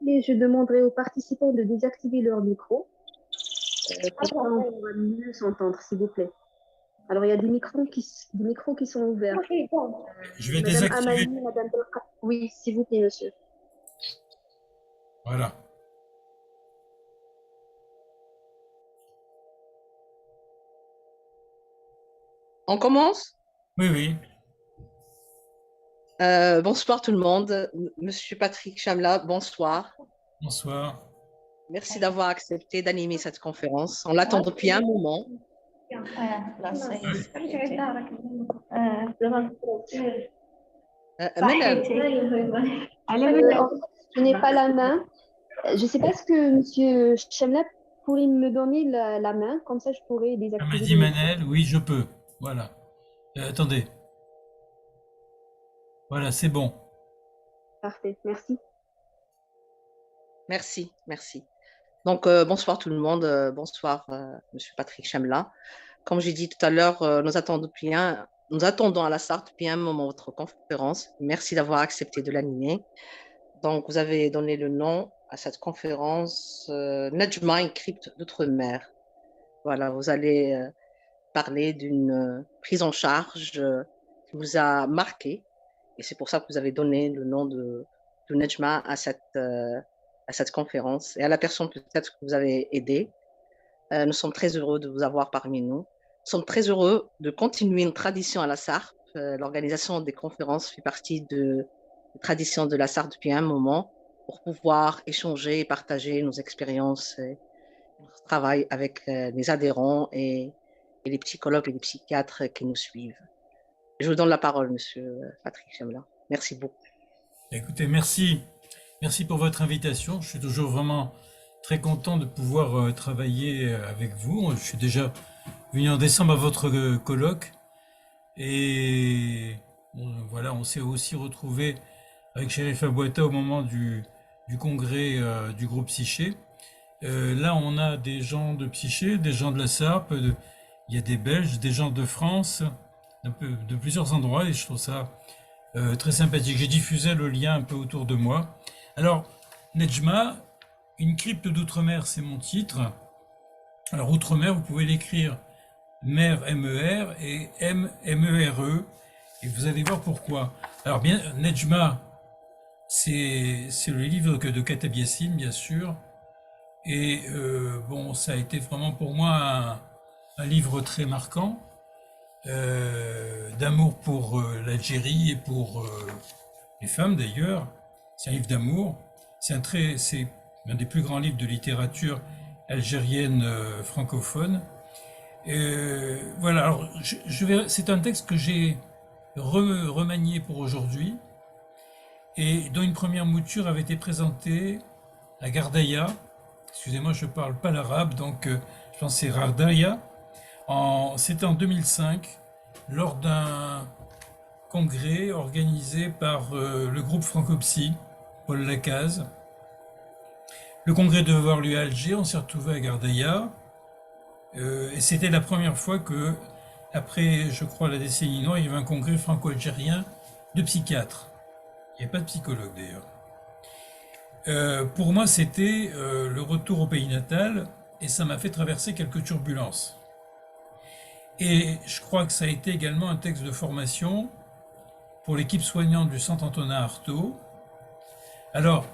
Et je demanderai aux participants de désactiver leur micro. Comme ça, on pourra mieux s'entendre, s'il vous plaît. Alors, il y a des micros qui sont ouverts. Je vais Madame désactiver. Amani, Madame Belka. Oui, s'il vous plaît, monsieur. Voilà. On commence? Oui, oui. Bonsoir tout le monde. Monsieur Patrick Chamla, bonsoir. Bonsoir. Merci d'avoir accepté d'animer cette conférence. On l'attend depuis un moment. Manal, Je n'ai pas la main. Je ne sais pas ce que monsieur Chamla pourrait me donner la main, comme ça je pourrais Elle m'a désactiver dit le micro. Manel, oui, je peux. Voilà. Attendez. Voilà, c'est bon. Parfait, merci. merci. Donc, bonsoir tout le monde. Bonsoir, monsieur Patrick Chamla. Comme j'ai dit tout à l'heure, nous attendons à la SAR depuis un moment votre conférence. Merci d'avoir accepté de l'animer. Donc, vous avez donné le nom à cette conférence, Nejma, une crypte d'outre-mer. Voilà, vous allez parler d'une prise en charge qui vous a marqué. Et c'est pour ça que vous avez donné le nom de Nejma à cette conférence et à la personne peut-être que vous avez aidée. Nous sommes très heureux de vous avoir parmi nous. Nous sommes très heureux de continuer une tradition à la SARP. L'organisation des conférences fait partie de la tradition de la SARP depuis un moment pour pouvoir échanger et partager nos expériences et notre travail avec les adhérents et les psychologues et les psychiatres qui nous suivent. Je vous donne la parole, monsieur Patrick Chamla. Merci beaucoup. Écoutez, merci. Merci pour votre invitation. Je suis toujours vraiment très content de pouvoir travailler avec vous. Je suis déjà venu en décembre à votre colloque. Et voilà, on s'est aussi retrouvé avec Chérif Abouata au moment du congrès du groupe Psyché. Là, on a des gens de Psyché, des gens de la SARP, il y a des Belges, des gens de France, de plusieurs endroits, et je trouve ça très sympathique. J'ai diffusé le lien un peu autour de moi. Alors, Nejma, une crypte d'outre-mer, c'est mon titre. Alors, outre-mer, vous pouvez l'écrire mer, M-E-R, et M-M-E-R-E, et vous allez voir pourquoi. Alors, bien, Nejma, c'est le livre de Kateb Yassine, bien sûr, et bon, ça a été vraiment pour moi un livre très marquant, d'amour pour l'Algérie et pour les femmes d'ailleurs. C'est un livre d'amour. C'est un des plus grands livres de littérature algérienne francophone. Voilà. Alors, c'est un texte que j'ai remanié pour aujourd'hui et dont une première mouture avait été présentée à Gardaïa. Excusez-moi, je ne parle pas l'arabe, donc je pense que c'est Rardaya. C'était en 2005, lors d'un congrès organisé par le groupe Francopsy, Paul Lacaze. Le congrès devait avoir lieu à Alger, on s'est retrouvé à Gardaïa. Et c'était la première fois que, après, je crois, la décennie noire, il y avait un congrès franco-algérien de psychiatres. Il n'y avait pas de psychologue d'ailleurs. Pour moi, c'était le retour au pays natal et ça m'a fait traverser quelques turbulences. Et je crois que ça a été également un texte de formation pour l'équipe soignante du Centre Antonin Artaud. Alors,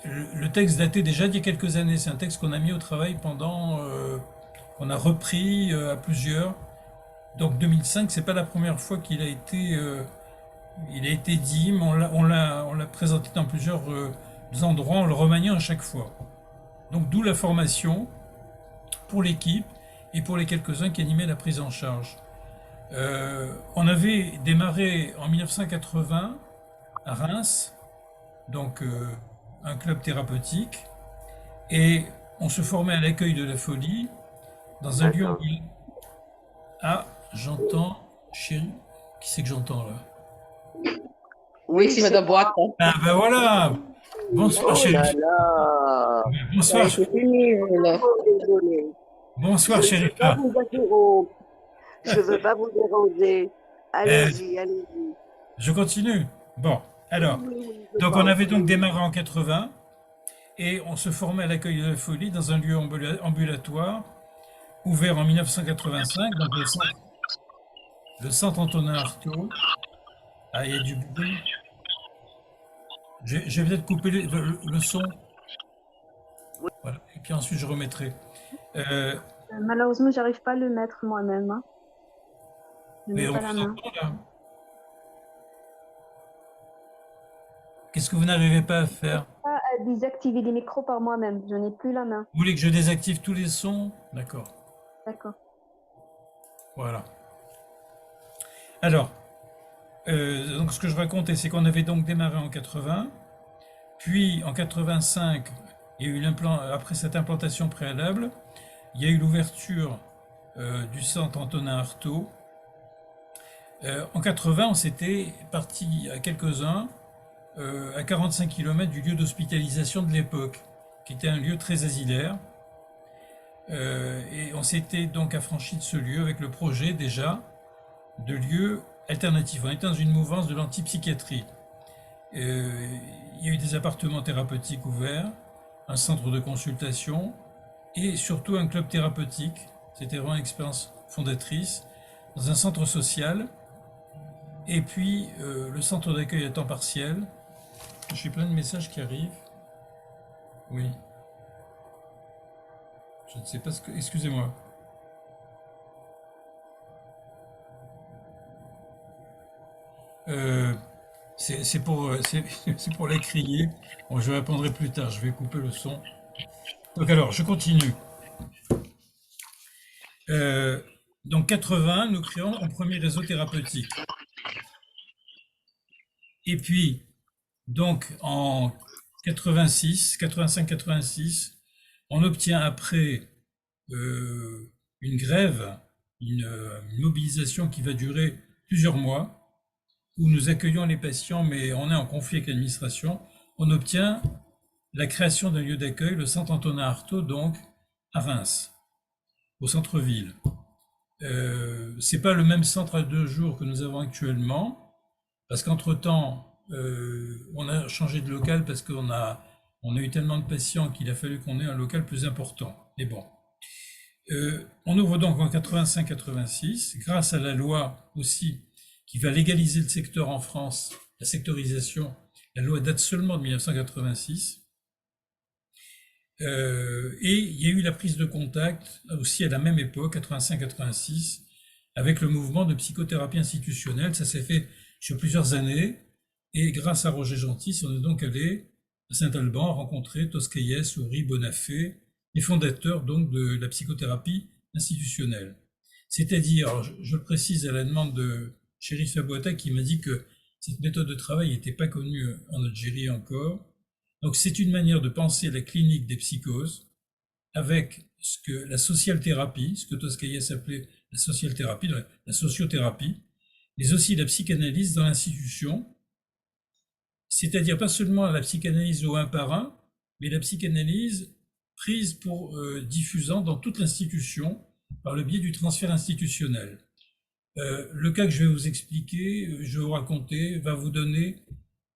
le texte datait déjà d'il y a quelques années. C'est un texte qu'on a mis au travail qu'on a repris à plusieurs. Donc 2005, c'est pas la première fois qu'il a été dit, mais on l'a présenté dans plusieurs endroits en le remaniant à chaque fois. Donc d'où la formation pour l'équipe et pour les quelques-uns qui animaient la prise en charge. On avait démarré en 1980 à Reims, donc un club thérapeutique, et on se formait à l'accueil de la folie dans un lieu. Ah, j'entends chérie. Qui c'est que j'entends là? Oui, c'est Madame Boite. Ah ben voilà. Bonsoir chérie. Là. Bonsoir. Désolé. Bonsoir chérie. Je ne veux pas vous déranger. Allez-y, allez-y. Je continue. Bon, Alors, je donc on pense. avait donc démarré en 80 et on se formait à l'accueil de la folie dans un lieu ambulatoire ouvert en 1985, donc le centre Antonin Artaud. Ah, il y a du bruit. J'ai peut-être coupé le son. Voilà. Et puis ensuite, je remettrai. Euh, Malheureusement, j'arrive pas à le mettre moi-même, hein. Je mais n'ai on pas la vous main. entend là. Qu'est-ce que vous n'arrivez pas à faire? Pas à désactiver les micros par moi-même. Je n'ai plus la main. Vous voulez que je désactive tous les sons? D'accord. D'accord. Voilà. Alors, donc ce que je racontais, c'est qu'on avait donc démarré en 80, puis en 85, il y a eu après cette implantation préalable, il y a eu l'ouverture du centre Antonin Artaud. En 80, on s'était parti à quelques-uns à 45 km du lieu d'hospitalisation de l'époque, qui était un lieu très asilaire. Et on s'était donc affranchi de ce lieu avec le projet déjà de lieux alternatifs. On était dans une mouvance de l'antipsychiatrie. Il y a eu des appartements thérapeutiques ouverts, un centre de consultation et surtout un club thérapeutique. C'était vraiment une expérience fondatrice dans un centre social. Et puis le centre d'accueil à temps partiel. J'ai plein de messages qui arrivent. Oui. Je ne sais pas ce que... Excusez-moi. C'est pour les crier. Bon, je répondrai plus tard. Je vais couper le son. Donc alors, je continue. Donc 80, nous créons un premier réseau thérapeutique. Et puis, donc en 86, 85-86, on obtient après une grève, une mobilisation qui va durer plusieurs mois, où nous accueillons les patients, mais on est en conflit avec l'administration. On obtient la création d'un lieu d'accueil, le centre Antonin Artaud, donc à Reims, au centre-ville. C'est pas le même centre à 2 jours que nous avons actuellement, parce qu'entre-temps, on a changé de local parce qu'on on a eu tellement de patients qu'il a fallu qu'on ait un local plus important. Mais bon. On ouvre donc en 85-86, grâce à la loi aussi qui va légaliser le secteur en France, la sectorisation. La loi date seulement de 1986. Et il y a eu la prise de contact aussi à la même époque, 85-86, avec le mouvement de psychothérapie institutionnelle. Ça s'est fait sur plusieurs années. Et grâce à Roger Gentis, on est donc allé à Saint-Alban rencontrer Toscaïès, Houry, Bonafé, les fondateurs donc de la psychothérapie institutionnelle. C'est-à-dire, je le précise à la demande de Chérif Abouata qui m'a dit que cette méthode de travail n'était pas connue en Algérie encore. Donc c'est une manière de penser la clinique des psychoses avec ce que la socialthérapie, ce que Toscaïès appelait la socialthérapie, la sociothérapie, mais aussi la psychanalyse dans l'institution, c'est-à-dire pas seulement la psychanalyse au un par un, mais la psychanalyse prise pour diffusant dans toute l'institution par le biais du transfert institutionnel. Le cas que je vais vous expliquer, je vais vous raconter, va vous donner,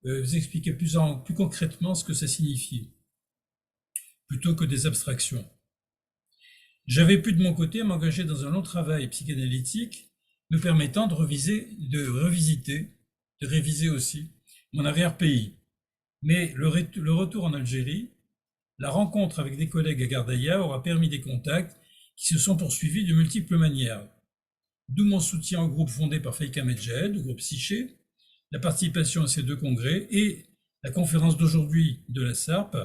vous expliquer plus concrètement ce que ça signifie, plutôt que des abstractions. J'avais pu de mon côté m'engager dans un long travail psychanalytique me permettant de réviser aussi mon arrière-pays. Mais le retour en Algérie, la rencontre avec des collègues à Gardaïa aura permis des contacts qui se sont poursuivis de multiples manières. D'où mon soutien au groupe fondé par Faïka Medjed, au groupe Psyché, la participation à ces 2 congrès et la conférence d'aujourd'hui de la SARP,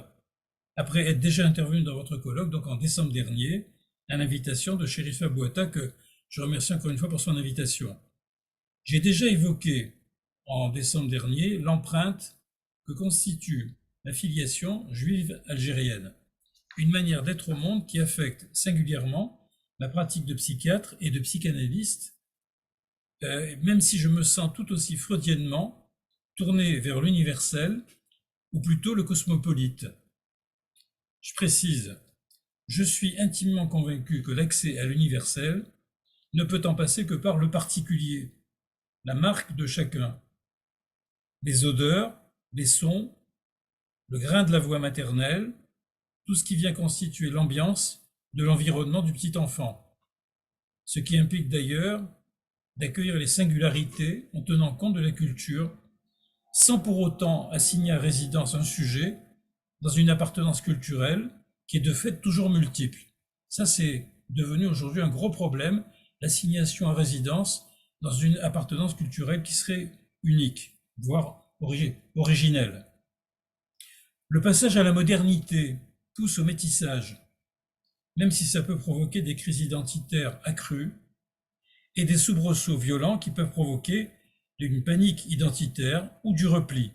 après être déjà intervenu dans votre colloque, donc en décembre dernier, à l'invitation de Chérif Abouata, que je remercie encore une fois pour son invitation. J'ai déjà évoqué en décembre dernier l'empreinte que constitue la filiation juive algérienne, une manière d'être au monde qui affecte singulièrement ma pratique de psychiatre et de psychanalyste, même si je me sens tout aussi freudiennement tourné vers l'universel, ou plutôt le cosmopolite. Je précise, je suis intimement convaincu que l'accès à l'universel ne peut en passer que par le particulier, la marque de chacun. Les odeurs, les sons, le grain de la voix maternelle, tout ce qui vient constituer l'ambiance de l'environnement du petit enfant. Ce qui implique d'ailleurs d'accueillir les singularités en tenant compte de la culture, sans pour autant assigner à résidence un sujet dans une appartenance culturelle qui est de fait toujours multiple. Ça, c'est devenu aujourd'hui un gros problème, l'assignation à résidence dans une appartenance culturelle qui serait unique, voire originelle. Le passage à la modernité pousse au métissage, même si ça peut provoquer des crises identitaires accrues et des soubresauts violents qui peuvent provoquer une panique identitaire ou du repli.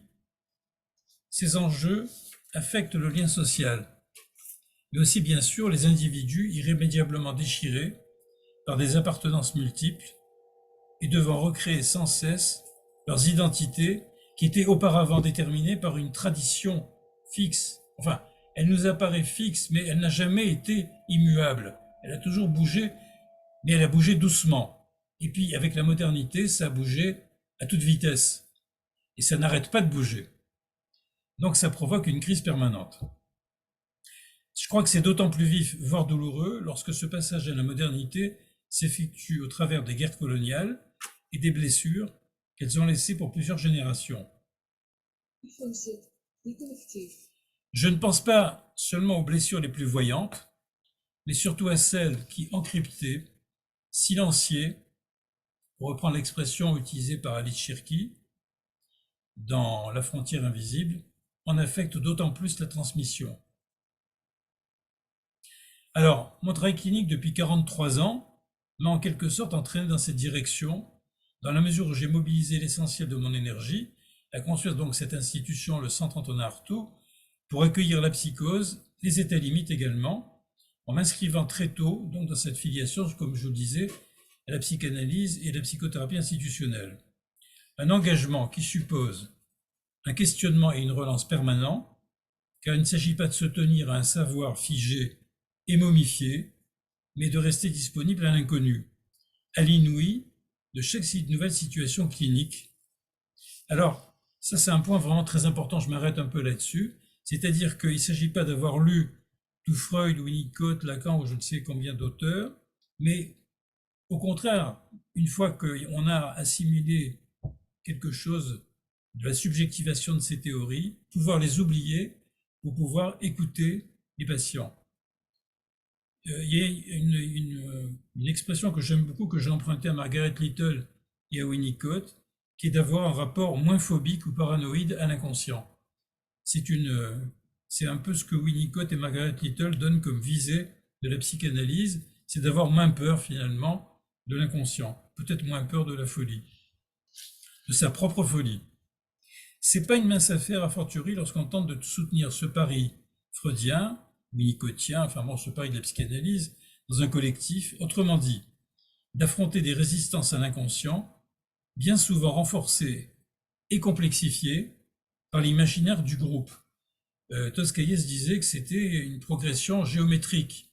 Ces enjeux affectent le lien social, mais aussi bien sûr les individus irrémédiablement déchirés par des appartenances multiples et devant recréer sans cesse leurs identités qui étaient auparavant déterminées par une tradition fixe. Enfin, elle nous apparaît fixe, mais elle n'a jamais été immuable. Elle a toujours bougé, mais elle a bougé doucement. Et puis, avec la modernité, ça a bougé à toute vitesse. Et ça n'arrête pas de bouger. Donc, ça provoque une crise permanente. Je crois que c'est d'autant plus vif, voire douloureux, lorsque ce passage à la modernité s'effectue au travers des guerres coloniales et des blessures qu'elles ont laissées pour plusieurs générations. Je ne pense pas seulement aux blessures les plus voyantes, mais surtout à celles qui, encryptées, silenciées, pour reprendre l'expression utilisée par Alice Cherki dans La frontière invisible, en affectent d'autant plus la transmission. Alors, mon travail clinique depuis 43 ans m'a en quelque sorte entraîné dans cette direction, dans la mesure où j'ai mobilisé l'essentiel de mon énergie à construire donc cette institution, le Centre Antonin Artaud, pour accueillir la psychose, les états limites également, en m'inscrivant très tôt donc dans cette filiation, comme je vous le disais, à la psychanalyse et la psychothérapie institutionnelle. Un engagement qui suppose un questionnement et une relance permanents, car il ne s'agit pas de se tenir à un savoir figé et momifié, mais de rester disponible à l'inconnu, à l'inouï de chaque nouvelle situation clinique. Alors, ça c'est un point vraiment très important, je m'arrête un peu là-dessus, c'est-à-dire qu'il ne s'agit pas d'avoir lu tout Freud, Winnicott, Lacan ou je ne sais combien d'auteurs, mais au contraire, une fois qu'on a assimilé quelque chose de la subjectivation de ces théories, pouvoir les oublier pour pouvoir écouter les patients. Il y a une expression que j'aime beaucoup, que j'ai empruntée à Margaret Little et à Winnicott, qui est d'avoir un rapport moins phobique ou paranoïde à l'inconscient. C'est un peu ce que Winnicott et Margaret Little donnent comme visée de la psychanalyse, c'est d'avoir moins peur finalement de l'inconscient, peut-être moins peur de la folie, de sa propre folie. C'est pas une mince affaire, a fortiori, lorsqu'on tente de soutenir ce pari freudien, winnicottien, enfin bon, ce pari de la psychanalyse, dans un collectif, autrement dit, d'affronter des résistances à l'inconscient, bien souvent renforcées et complexifiées par l'imaginaire du groupe. Toscaïès disait que c'était une progression géométrique.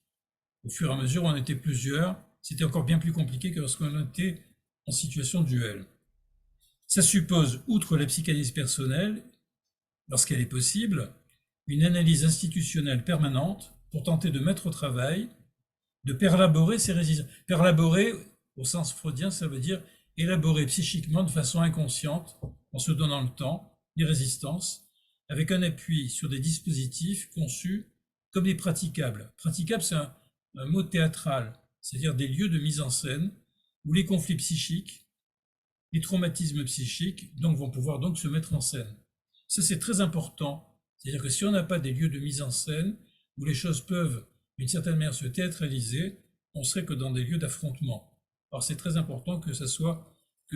Au fur et à mesure où on était plusieurs, c'était encore bien plus compliqué que lorsqu'on était en situation de duel. Ça suppose, outre la psychanalyse personnelle, lorsqu'elle est possible, une analyse institutionnelle permanente pour tenter de mettre au travail, de perlaborer ces résistances. Perlaborer, au sens freudien, ça veut dire élaborer psychiquement de façon inconsciente, en se donnant le temps, les résistances, avec un appui sur des dispositifs conçus comme des praticables. Praticable, c'est un mot théâtral, c'est-à-dire des lieux de mise en scène où les conflits psychiques, les traumatismes psychiques donc, vont pouvoir donc se mettre en scène. Ça, c'est très important. C'est-à-dire que si on n'a pas des lieux de mise en scène où les choses peuvent, d'une certaine manière, se théâtraliser, on serait que dans des lieux d'affrontement. Alors, c'est très important que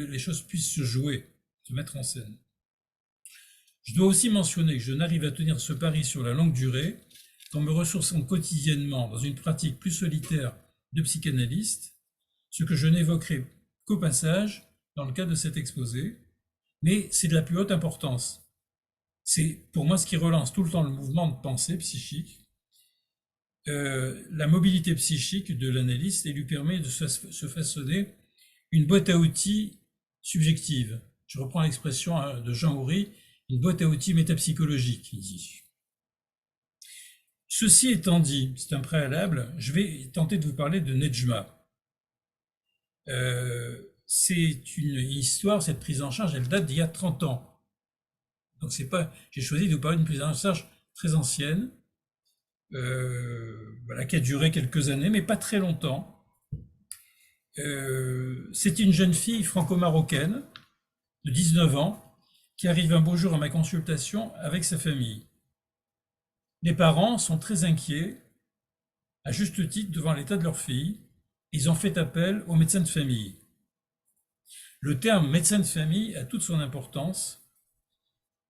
les choses puissent se jouer, se mettre en scène. Je dois aussi mentionner que je n'arrive à tenir ce pari sur la longue durée qu'en me ressourçant quotidiennement dans une pratique plus solitaire de psychanalyste, ce que je n'évoquerai qu'au passage dans le cadre de cet exposé, mais c'est de la plus haute importance. C'est pour moi ce qui relance tout le temps le mouvement de pensée psychique, la mobilité psychique de l'analyste, et lui permet de se façonner une boîte à outils subjective. Je reprends l'expression de Jean Houry, une boîte à outils métapsychologique, il dit. Ceci étant dit, c'est un préalable, je vais tenter de vous parler de Nejma. C'est une histoire, cette prise en charge, elle date d'il y a 30 ans. Donc c'est pas, j'ai choisi de vous parler d'une prise en charge très ancienne, voilà, qui a duré quelques années, mais pas très longtemps. C'est une jeune fille franco-marocaine de 19 ans qui arrive un beau jour à ma consultation avec sa famille. Les parents sont très inquiets, à juste titre, devant l'état de leur fille. Ils ont fait appel au médecin de famille. Le terme médecin de famille a toute son importance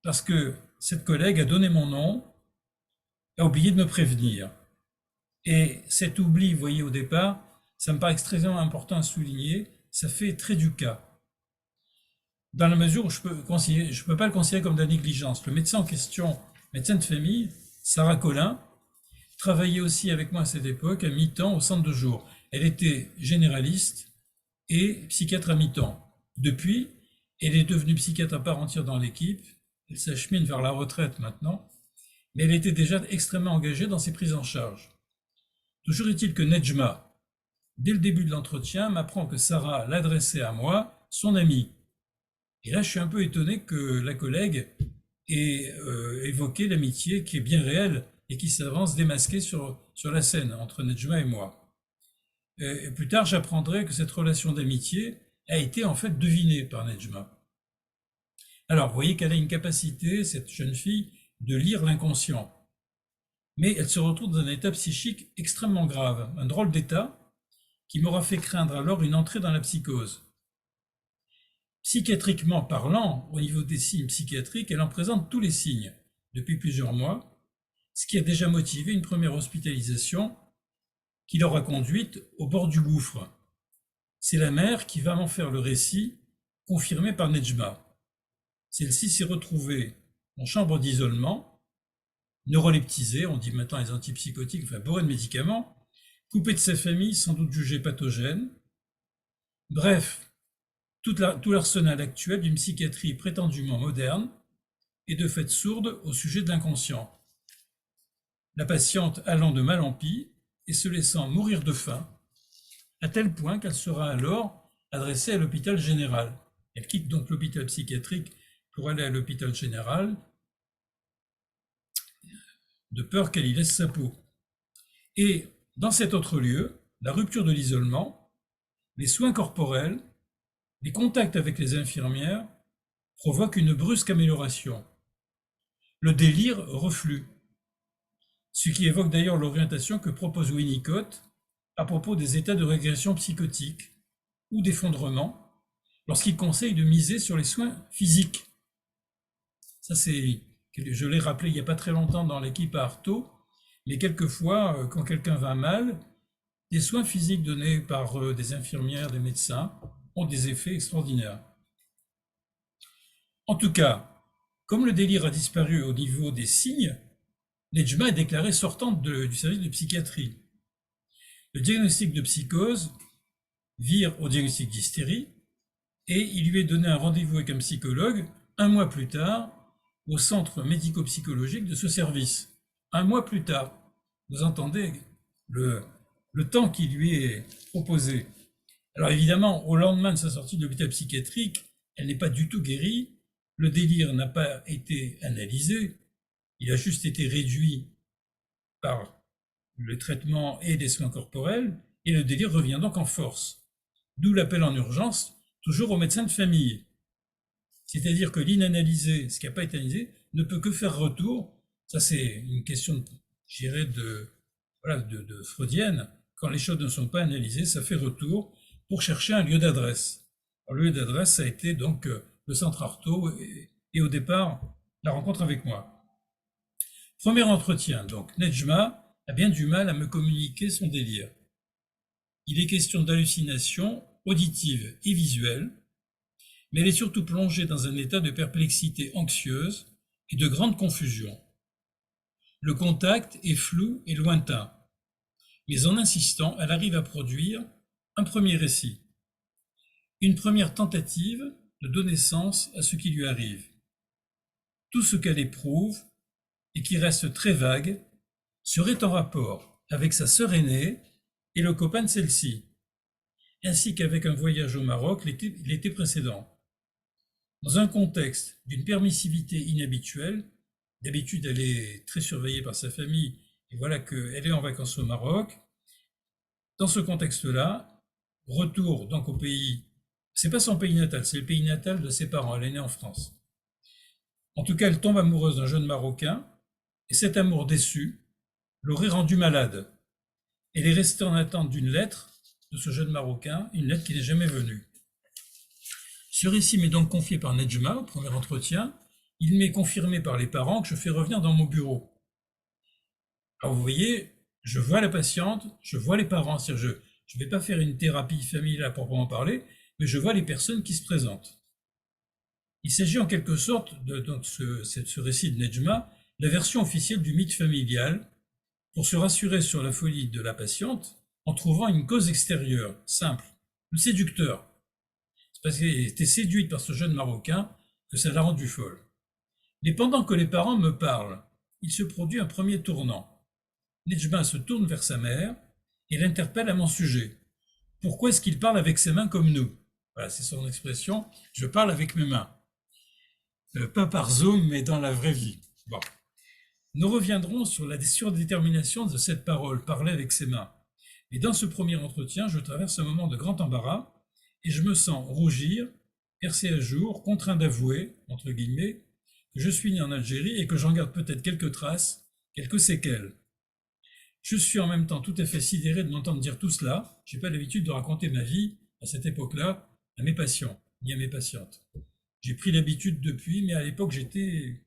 parce que cette collègue a donné mon nom, a oublié de me prévenir. Et cet oubli, vous voyez au départ, ça me paraît extrêmement important à souligner, ça fait très du cas. Dans la mesure où je peux pas le considérer comme de la négligence. Le médecin en question, médecin de famille, Sarah Collin, travaillait aussi avec moi à cette époque à mi-temps au centre de jour. Elle était généraliste et psychiatre à mi-temps. Depuis, elle est devenue psychiatre à part entière dans l'équipe. Elle s'achemine vers la retraite maintenant, mais elle était déjà extrêmement engagée dans ses prises en charge. Toujours est-il que Nejma, dès le début de l'entretien, m'apprend que Sarah l'adressait à moi, son amie. Et là, je suis un peu étonné que la collègue ait évoqué l'amitié qui est bien réelle et qui s'avance démasquée sur la scène entre Nejma et moi. Et plus tard, j'apprendrai que cette relation d'amitié a été en fait devinée par Nejma. Alors, vous voyez qu'elle a une capacité, cette jeune fille, de lire l'inconscient. Mais elle se retrouve dans un état psychique extrêmement grave, un drôle d'état qui m'aura fait craindre alors une entrée dans la psychose. Psychiatriquement parlant, au niveau des signes psychiatriques, elle en présente tous les signes depuis plusieurs mois, ce qui a déjà motivé une première hospitalisation qui l'aura conduite au bord du gouffre. C'est la mère qui va m'en faire le récit, confirmé par Nejma. Celle-ci s'est retrouvée en chambre d'isolement, neuroleptisée, on dit maintenant les antipsychotiques, enfin bourrée de médicaments, coupée de sa famille, sans doute jugée pathogène. Bref, tout l'arsenal actuel d'une psychiatrie prétendument moderne est de fait sourde au sujet de l'inconscient. La patiente allant de mal en pis et se laissant mourir de faim, à tel point qu'elle sera alors adressée à l'hôpital général. Elle quitte donc l'hôpital psychiatrique pour aller à l'hôpital général, de peur qu'elle y laisse sa peau. Et dans cet autre lieu, la rupture de l'isolement, les soins corporels, les contacts avec les infirmières provoquent une brusque amélioration. Le délire reflue, ce qui évoque d'ailleurs l'orientation que propose Winnicott à propos des états de régression psychotique ou d'effondrement lorsqu'il conseille de miser sur les soins physiques. Ça, je l'ai rappelé il n'y a pas très longtemps dans l'équipe à Artaud, mais quelquefois, quand quelqu'un va mal, des soins physiques donnés par des infirmières, des médecins, ont des effets extraordinaires. En tout cas, comme le délire a disparu au niveau des signes, Nejma est déclarée sortante du service de psychiatrie. Le diagnostic de psychose vire au diagnostic d'hystérie et il lui est donné un rendez-vous avec un psychologue 1 mois plus tard au centre médico-psychologique de ce service. 1 mois plus tard, vous entendez le temps qui lui est proposé. Alors évidemment, au lendemain de sa sortie de l'hôpital psychiatrique, elle n'est pas du tout guérie, le délire n'a pas été analysé, il a juste été réduit par le traitement et des soins corporels, et le délire revient donc en force. D'où l'appel en urgence, toujours au médecin de famille. C'est-à-dire que l'inanalysé, ce qui n'a pas été analysé, ne peut que faire retour. Ça, c'est une question, je dirais, de freudienne. Quand les choses ne sont pas analysées, ça fait retour pour chercher un lieu d'adresse. Le lieu d'adresse, ça a été donc le centre Artaud et au départ, la rencontre avec moi. Premier entretien, donc, Nejma a bien du mal à me communiquer son délire. Il est question d'hallucination auditive et visuelle, mais elle est surtout plongée dans un état de perplexité anxieuse et de grande confusion. Le contact est flou et lointain, mais en insistant, elle arrive à produire un premier récit, une première tentative de donner sens à ce qui lui arrive. tout ce qu'elle éprouve, et qui reste très vague, serait en rapport avec sa sœur aînée et le copain de celle-ci, ainsi qu'avec un voyage au Maroc l'été précédent. Dans un contexte d'une permissivité inhabituelle, d'habitude elle est très surveillée par sa famille, et voilà qu'elle est en vacances au Maroc. Dans ce contexte-là, retour donc au pays, c'est pas son pays natal, c'est le pays natal de ses parents, elle est née en France. En tout cas, elle tombe amoureuse d'un jeune Marocain, et cet amour déçu l'aurait rendue malade. Elle est restée en attente d'une lettre de ce jeune Marocain, une lettre qui n'est jamais venue. Ce récit m'est donc confié par Nedjma au premier entretien. Il m'est confirmé par les parents que je fais revenir dans mon bureau. Alors vous voyez, je vois la patiente, je vois les parents, c'est-à-dire je ne vais pas faire une thérapie familiale à proprement parler, mais je vois les personnes qui se présentent. Il s'agit en quelque sorte de ce récit de Nedjma, la version officielle du mythe familial, pour se rassurer sur la folie de la patiente en trouvant une cause extérieure, simple, le séducteur. C'est parce qu'elle était séduite par ce jeune Marocain que ça l'a rendue folle. Mais pendant que les parents me parlent, il se produit un premier tournant. Nedjma se tourne vers sa mère et l'interpelle à mon sujet. Pourquoi est-ce qu'il parle avec ses mains comme nous? Voilà, c'est son expression, je parle avec mes mains. Pas par Zoom, mais dans la vraie vie. Bon. Nous reviendrons sur la surdétermination de cette parole, parler avec ses mains. Mais dans ce premier entretien, je traverse un moment de grand embarras et je me sens rougir, percé à jour, contraint d'avouer, entre guillemets, que je suis né en Algérie et que j'en garde peut-être quelques traces, quelques séquelles. Je suis en même temps tout à fait sidéré de m'entendre dire tout cela. Je n'ai pas l'habitude de raconter ma vie, à cette époque-là, à mes patients, ni à mes patientes. J'ai pris l'habitude depuis, mais à l'époque, j'avais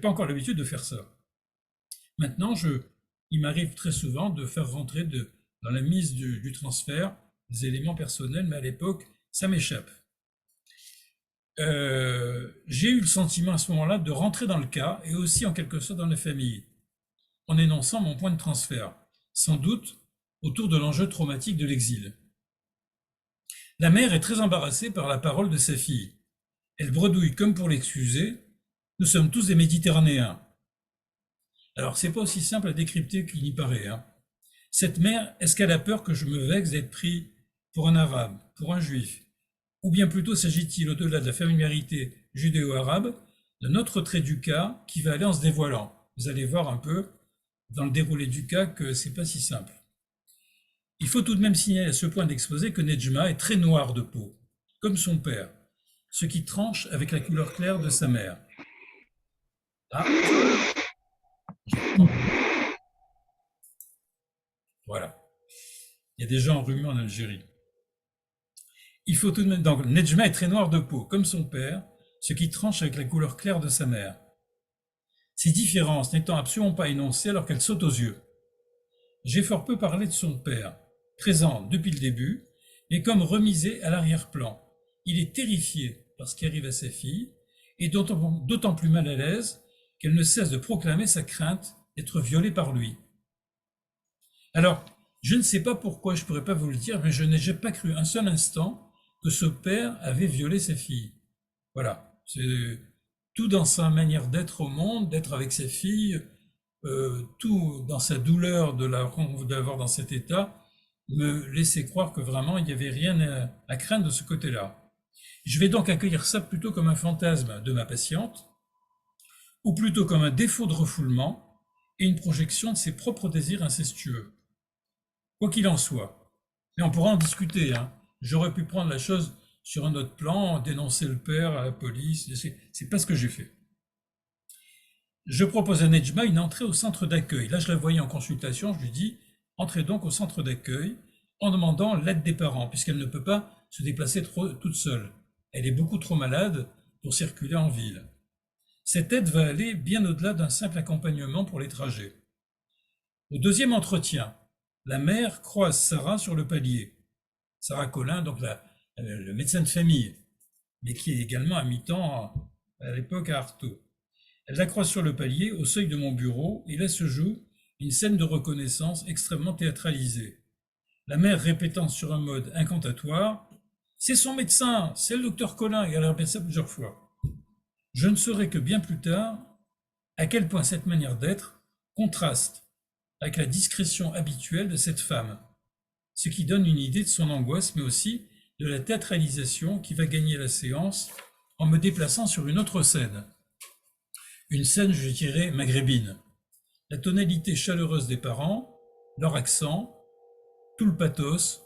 pas encore l'habitude de faire ça. Maintenant, il m'arrive très souvent de faire rentrer dans la mise du transfert des éléments personnels, mais à l'époque, ça m'échappe. J'ai eu le sentiment à ce moment-là de rentrer dans le cas et aussi en quelque sorte dans la famille, en énonçant mon point de transfert, sans doute autour de l'enjeu traumatique de l'exil. La mère est très embarrassée par la parole de sa fille. Elle bredouille comme pour l'excuser. Nous sommes tous des Méditerranéens. Alors, c'est pas aussi simple à décrypter qu'il n'y paraît. Cette mère, est-ce qu'elle a peur que je me vexe d'être pris pour un arabe, pour un juif? Ou bien plutôt s'agit-il, au-delà de la familiarité judéo-arabe, d'un autre trait du cas qui va aller en se dévoilant? Vous allez voir un peu dans le déroulé du cas que c'est pas si simple. Il faut tout de même signaler à ce point d'exposé que Nedjma est très noire de peau, comme son père, ce qui tranche avec la couleur claire de sa mère. Ah. Voilà. Il y a des gens enrhumés en Algérie. Il faut tout de même... Donc, Nedjma est très noire de peau, comme son père, ce qui tranche avec la couleur claire de sa mère. Ces différences n'étant absolument pas énoncées alors qu'elles sautent aux yeux. J'ai fort peu parlé de son père, présent depuis le début, mais comme remisé à l'arrière-plan. Il est terrifié par ce qui arrive à sa fille, et d'autant plus mal à l'aise qu'elle ne cesse de proclamer sa crainte d'être violée par lui. Alors, je ne sais pas pourquoi, je ne pourrais pas vous le dire, mais je n'ai pas cru un seul instant que ce père avait violé sa fille. Voilà, c'est tout dans sa manière d'être au monde, d'être avec sa fille, tout dans sa douleur d'avoir dans cet état, me laissait croire que vraiment il n'y avait rien à craindre de ce côté-là. Je vais donc accueillir ça plutôt comme un fantasme de ma patiente, ou plutôt comme un défaut de refoulement et une projection de ses propres désirs incestueux. Quoi qu'il en soit, mais on pourra en discuter, J'aurais pu prendre la chose sur un autre plan, dénoncer le père à la police, c'est pas ce que j'ai fait. Je propose à Nedjma une entrée au centre d'accueil. Là, je la voyais en consultation, je lui dis, entrez donc au centre d'accueil en demandant l'aide des parents, puisqu'elle ne peut pas se déplacer toute seule. Elle est beaucoup trop malade pour circuler en ville. Cette aide va aller bien au-delà d'un simple accompagnement pour les trajets. Au deuxième entretien, la mère croise Sarah sur le palier. Sarah Collin, donc le médecin de famille, mais qui est également à mi-temps à l'époque à Artaud. Elle la croise sur le palier, au seuil de mon bureau, et là se joue une scène de reconnaissance extrêmement théâtralisée. La mère répétant sur un mode incantatoire « C'est son médecin, c'est le docteur Collin », et elle répète ça plusieurs fois. Je ne saurais que bien plus tard à quel point cette manière d'être contraste avec la discrétion habituelle de cette femme, ce qui donne une idée de son angoisse, mais aussi de la théâtralisation qui va gagner la séance en me déplaçant sur une autre scène. Une scène, je dirais, maghrébine. La tonalité chaleureuse des parents, leur accent, tout le pathos,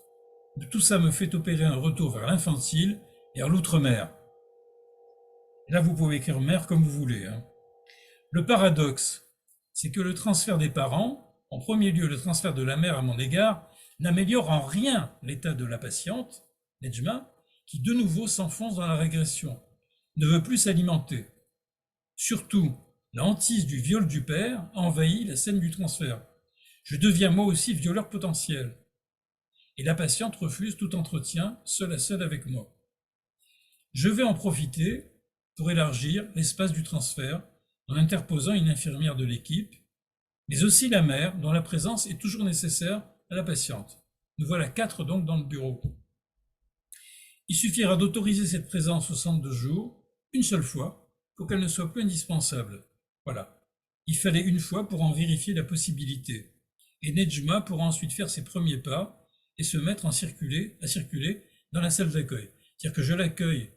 tout ça me fait opérer un retour vers l'infantile et vers l'outre-mer. Là, vous pouvez écrire mer comme vous voulez. Le paradoxe, c'est que le transfert des parents, en premier lieu le transfert de la mère à mon égard, n'améliore en rien l'état de la patiente, Nejma, qui de nouveau s'enfonce dans la régression, ne veut plus s'alimenter. Surtout, la hantise du viol du père envahit la scène du transfert. Je deviens moi aussi violeur potentiel. Et la patiente refuse tout entretien, seule à seule avec moi. Je vais en profiter pour élargir l'espace du transfert en interposant une infirmière de l'équipe, mais aussi la mère dont la présence est toujours nécessaire à la patiente. Nous voilà 4 donc dans le bureau. Il suffira d'autoriser cette présence au centre de jour une seule fois pour qu'elle ne soit plus indispensable. Voilà. Il fallait une fois pour en vérifier la possibilité. Et Nejma pourra ensuite faire ses premiers pas et se mettre à circuler dans la salle d'accueil. C'est-à-dire que je l'accueille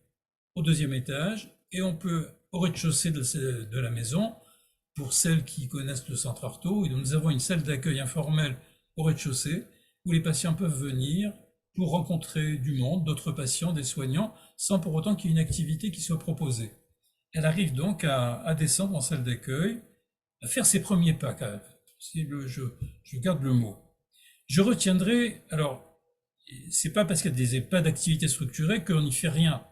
au 2e étage et on peut, au rez-de-chaussée de la maison, pour celles qui connaissent le centre ortho, et nous avons une salle d'accueil informelle au rez-de-chaussée où les patients peuvent venir pour rencontrer du monde, d'autres patients, des soignants, sans pour autant qu'il y ait une activité qui soit proposée. Elle arrive donc à descendre en salle d'accueil, à faire ses premiers pas, je garde le mot. Je retiendrai, alors, c'est pas parce qu'il n'y a pas d'activité structurée qu'on n'y fait rien.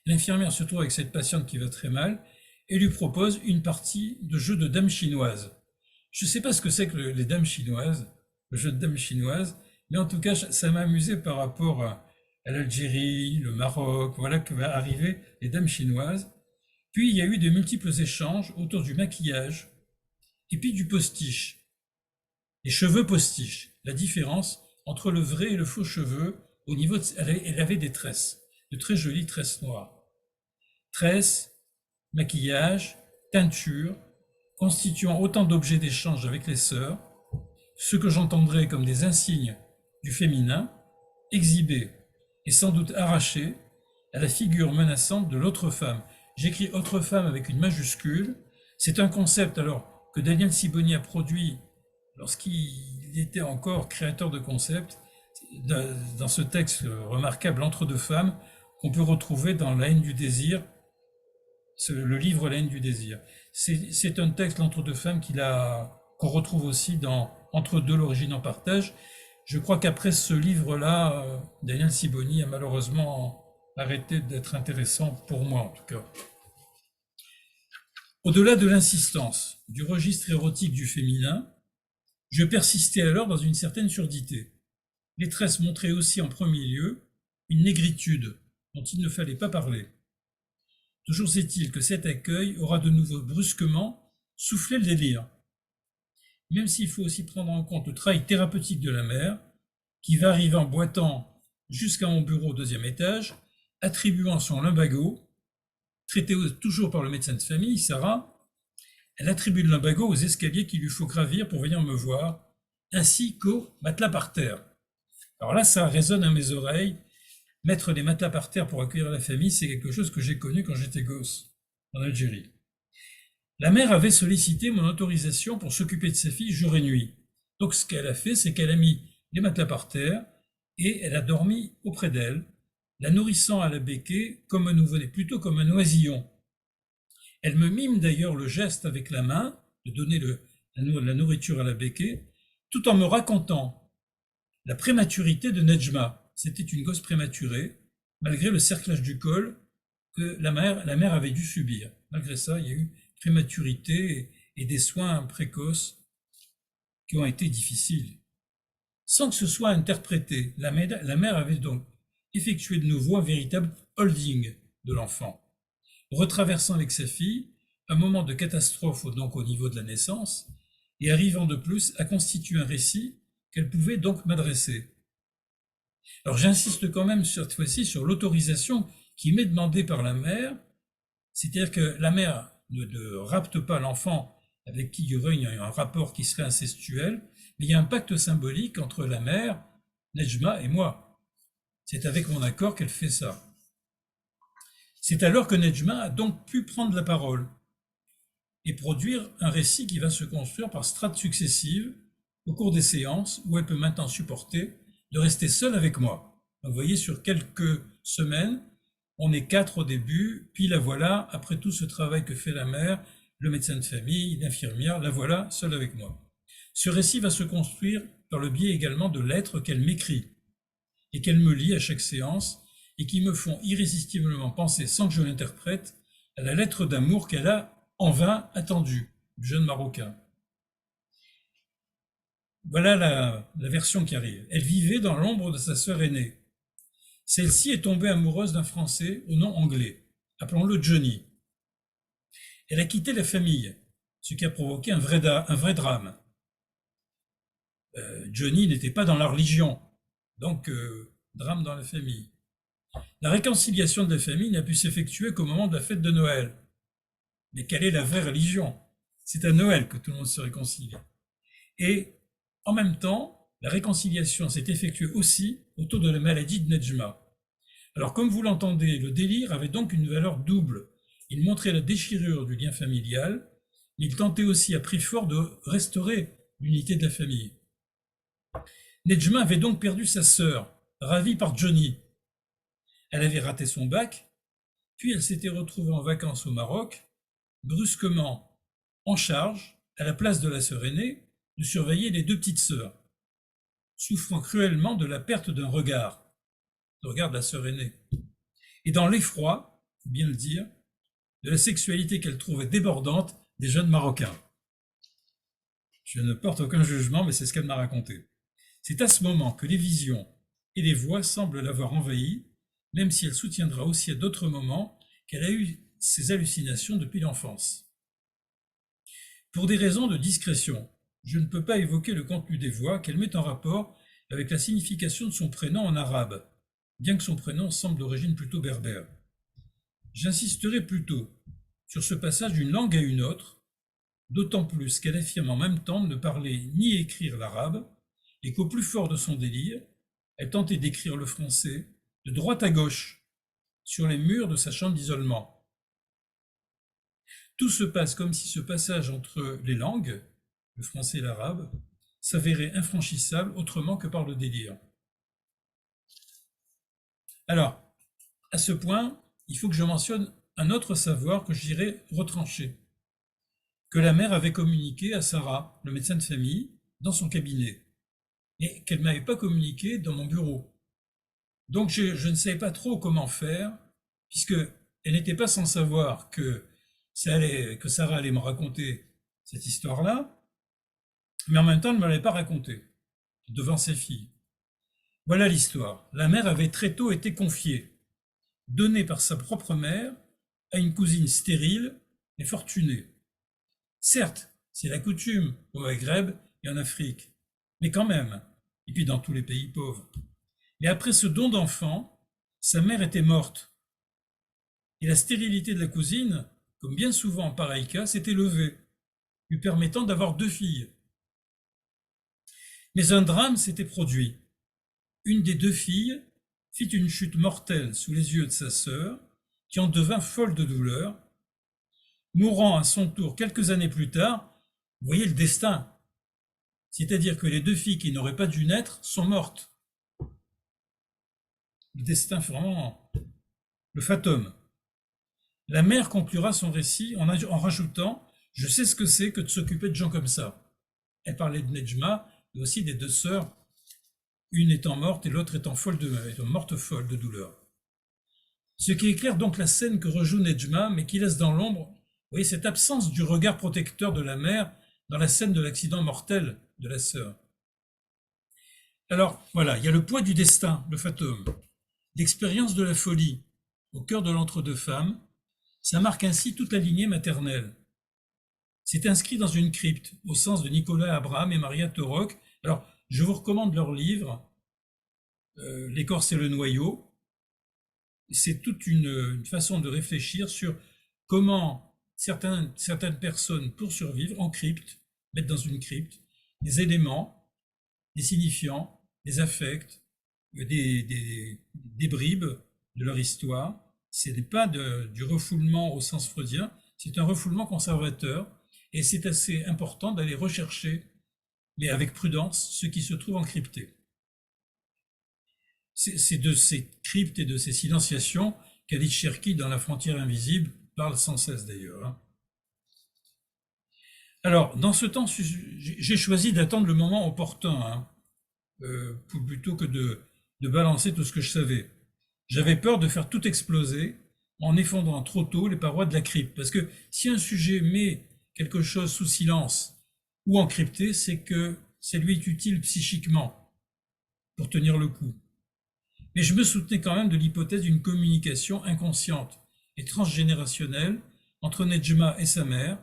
L'infirmière se trouve avec cette patiente qui va très mal et lui propose une partie de jeu de dames chinoises. Je ne sais pas ce que c'est que les dames chinoises, le jeu de dames chinoises, mais en tout cas, ça m'a amusé par rapport à l'Algérie, le Maroc, voilà que va arriver les dames chinoises. Puis il y a eu de multiples échanges autour du maquillage et puis du postiche. Les cheveux postiches, la différence entre le vrai et le faux cheveu, au niveau elle avait des tresses, de très jolies tresses noires. Tresses, maquillage, teinture, constituant autant d'objets d'échange avec les sœurs, ce que j'entendrais comme des insignes du féminin, exhibés et sans doute arrachés à la figure menaçante de l'autre femme. J'écris autre femme avec une majuscule. C'est un concept alors que Daniel Sibony a produit lorsqu'il était encore créateur de concepts, dans ce texte remarquable Entre deux femmes, qu'on peut retrouver dans La haine du désir, le livre La haine du désir. C'est un texte, L'Entre deux femmes, qu'on retrouve aussi dans Entre deux, l'origine en partage. Je crois qu'après ce livre-là, Daniel Sibony a malheureusement arrêté d'être intéressant pour moi, en tout cas. Au-delà de l'insistance du registre érotique du féminin, je persistais alors dans une certaine surdité. Les tresses montraient aussi en premier lieu une négritude dont il ne fallait pas parler. Toujours est-il que cet accueil aura de nouveau brusquement soufflé le délire. Même s'il faut aussi prendre en compte le travail thérapeutique de la mère, qui va arriver en boitant jusqu'à mon bureau au 2e étage, attribuant son lumbago, traité toujours par le médecin de famille, Sarah, elle attribue le lumbago aux escaliers qu'il lui faut gravir pour venir me voir, ainsi qu'au matelas par terre. Alors là, ça résonne à mes oreilles. Mettre les matelas par terre pour accueillir la famille, c'est quelque chose que j'ai connu quand j'étais gosse, en Algérie. La mère avait sollicité mon autorisation pour s'occuper de sa fille jour et nuit. Donc ce qu'elle a fait, c'est qu'elle a mis les matelas par terre et elle a dormi auprès d'elle, la nourrissant à la béquée comme un nouveau-né, plutôt comme un oisillon. Elle me mime d'ailleurs le geste avec la main, de donner la nourriture à la béquée, tout en me racontant la prématurité de Nejma. C'était une gosse prématurée, malgré le cerclage du col que la mère avait dû subir. Malgré ça, il y a eu prématurité et des soins précoces qui ont été difficiles. Sans que ce soit interprété, la mère avait donc effectué de nouveau un véritable holding de l'enfant, retraversant avec sa fille un moment de catastrophe donc au niveau de la naissance et arrivant de plus à constituer un récit qu'elle pouvait donc m'adresser. Alors j'insiste quand même cette fois-ci sur l'autorisation qui m'est demandée par la mère, C'est-à-dire que la mère ne rapte pas l'enfant avec qui il y aurait un rapport qui serait incestuel, mais il y a un pacte symbolique entre la mère, Nejma et moi. C'est avec mon accord qu'elle fait ça. C'est alors que Nejma a donc pu prendre la parole et produire un récit qui va se construire par strates successives au cours des séances où elle peut maintenant supporter de rester seule avec moi. Donc, vous voyez, sur quelques semaines, on est 4 au début, puis la voilà, après tout ce travail que fait la mère, le médecin de famille, l'infirmière, la voilà seule avec moi. Ce récit va se construire par le biais également de lettres qu'elle m'écrit et qu'elle me lit à chaque séance et qui me font irrésistiblement penser, sans que je l'interprète, à la lettre d'amour qu'elle a en vain attendue, du jeune Marocain. Voilà la version qui arrive. Elle vivait dans l'ombre de sa sœur aînée. Celle-ci est tombée amoureuse d'un Français au nom anglais, appelons-le Johnny. Elle a quitté la famille, ce qui a provoqué un vrai drame. Johnny n'était pas dans la religion, donc drame dans la famille. La réconciliation de la famille n'a pu s'effectuer qu'au moment de la fête de Noël. Mais quelle est la vraie religion? C'est à Noël que tout le monde se réconcilie. Et en même temps, la réconciliation s'est effectuée aussi autour de la maladie de Nejma. Alors comme vous l'entendez, le délire avait donc une valeur double. Il montrait la déchirure du lien familial, mais il tentait aussi à prix fort de restaurer l'unité de la famille. Nejma avait donc perdu sa sœur, ravie par Johnny. Elle avait raté son bac, puis elle s'était retrouvée en vacances au Maroc, brusquement en charge, à la place de la sœur aînée, de surveiller les 2 petites sœurs, souffrant cruellement de la perte d'un regard, le regard de la sœur aînée, et dans l'effroi, faut bien le dire, de la sexualité qu'elle trouvait débordante des jeunes Marocains. Je ne porte aucun jugement, mais c'est ce qu'elle m'a raconté. C'est à ce moment que les visions et les voix semblent l'avoir envahie, même si elle soutiendra aussi à d'autres moments qu'elle a eu ces hallucinations depuis l'enfance. Pour des raisons de discrétion, je ne peux pas évoquer le contenu des voix qu'elle met en rapport avec la signification de son prénom en arabe, bien que son prénom semble d'origine plutôt berbère. J'insisterai plutôt sur ce passage d'une langue à une autre, d'autant plus qu'elle affirme en même temps ne parler ni écrire l'arabe, et qu'au plus fort de son délire, elle tentait d'écrire le français de droite à gauche, sur les murs de sa chambre d'isolement. Tout se passe comme si ce passage entre les langues, le français et l'arabe, s'avérait infranchissable autrement que par le délire. Alors, à ce point, il faut que je mentionne un autre savoir que je dirais retranché, que la mère avait communiqué à Sarah, le médecin de famille, dans son cabinet, et qu'elle ne m'avait pas communiqué dans mon bureau. Donc je ne savais pas trop comment faire, puisque elle n'était pas sans savoir que Sarah allait me raconter cette histoire-là, mais en même temps, elle ne me l'avait pas racontée, devant ses filles. Voilà l'histoire. La mère avait très tôt été confiée, donnée par sa propre mère, à une cousine stérile et fortunée. Certes, c'est la coutume au Maghreb et en Afrique, mais quand même, et puis dans tous les pays pauvres. Mais après ce don d'enfant, sa mère était morte. Et la stérilité de la cousine, comme bien souvent en pareil cas, s'était levée, lui permettant d'avoir 2 filles. Mais un drame s'était produit. Une des 2 filles fit une chute mortelle sous les yeux de sa sœur, qui en devint folle de douleur, mourant à son tour quelques années plus tard. Vous voyez le destin. C'est-à-dire que les 2 filles qui n'auraient pas dû naître sont mortes. Le destin, vraiment, le fatum. La mère conclura son récit en rajoutant « Je sais ce que c'est que de s'occuper de gens comme ça ». Elle parlait de Nejma, mais aussi des 2 sœurs, une étant morte et l'autre étant morte folle de douleur. Ce qui éclaire donc la scène que rejoue Nejma, mais qui laisse dans l'ombre, vous voyez, cette absence du regard protecteur de la mère dans la scène de l'accident mortel de la sœur. Alors, voilà, il y a le poids du destin, le fatum, l'expérience de la folie au cœur de l'entre-deux-femmes. Ça marque ainsi toute la lignée maternelle. C'est inscrit dans une crypte, au sens de Nicolas Abraham et Maria Torok. Alors, je vous recommande leur livre, L'écorce et le noyau. C'est toute une façon de réfléchir sur comment certaines personnes, pour survivre, encryptent, mettent dans une crypte des éléments, des signifiants, des affects, des bribes de leur histoire. Ce n'est pas du refoulement au sens freudien, c'est un refoulement conservateur, et c'est assez important d'aller rechercher, mais avec prudence, ce qui se trouve encrypté. C'est de ces cryptes et de ces silenciations qu'Alice Cherki, dans La frontière invisible, parle sans cesse d'ailleurs. Alors, dans ce temps, j'ai choisi d'attendre le moment opportun, plutôt que de balancer tout ce que je savais. J'avais peur de faire tout exploser en effondrant trop tôt les parois de la crypte. Parce que si un sujet met quelque chose sous silence ou encrypté, c'est que ça lui est utile psychiquement pour tenir le coup. Mais je me soutenais quand même de l'hypothèse d'une communication inconsciente et transgénérationnelle entre Nedjma et sa mère.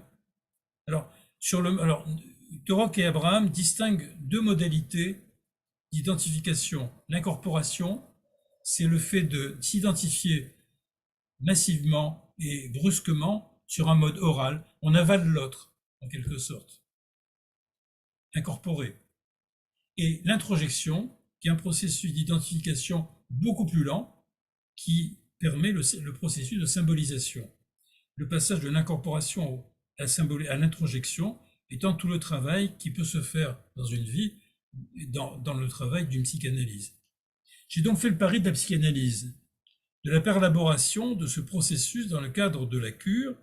Alors, Torok et Abraham distinguent deux modalités d'identification. L'incorporation, c'est le fait de s'identifier massivement et brusquement sur un mode oral. On avale l'autre, en quelque sorte. Incorporé. Et l'introjection, qui est un processus d'identification beaucoup plus lent, qui permet le processus de symbolisation. Le passage de l'incorporation à l'introjection étant tout le travail qui peut se faire dans une vie, dans le travail d'une psychanalyse. J'ai donc fait le pari de la psychanalyse, de la perlaboration de ce processus dans le cadre de la cure,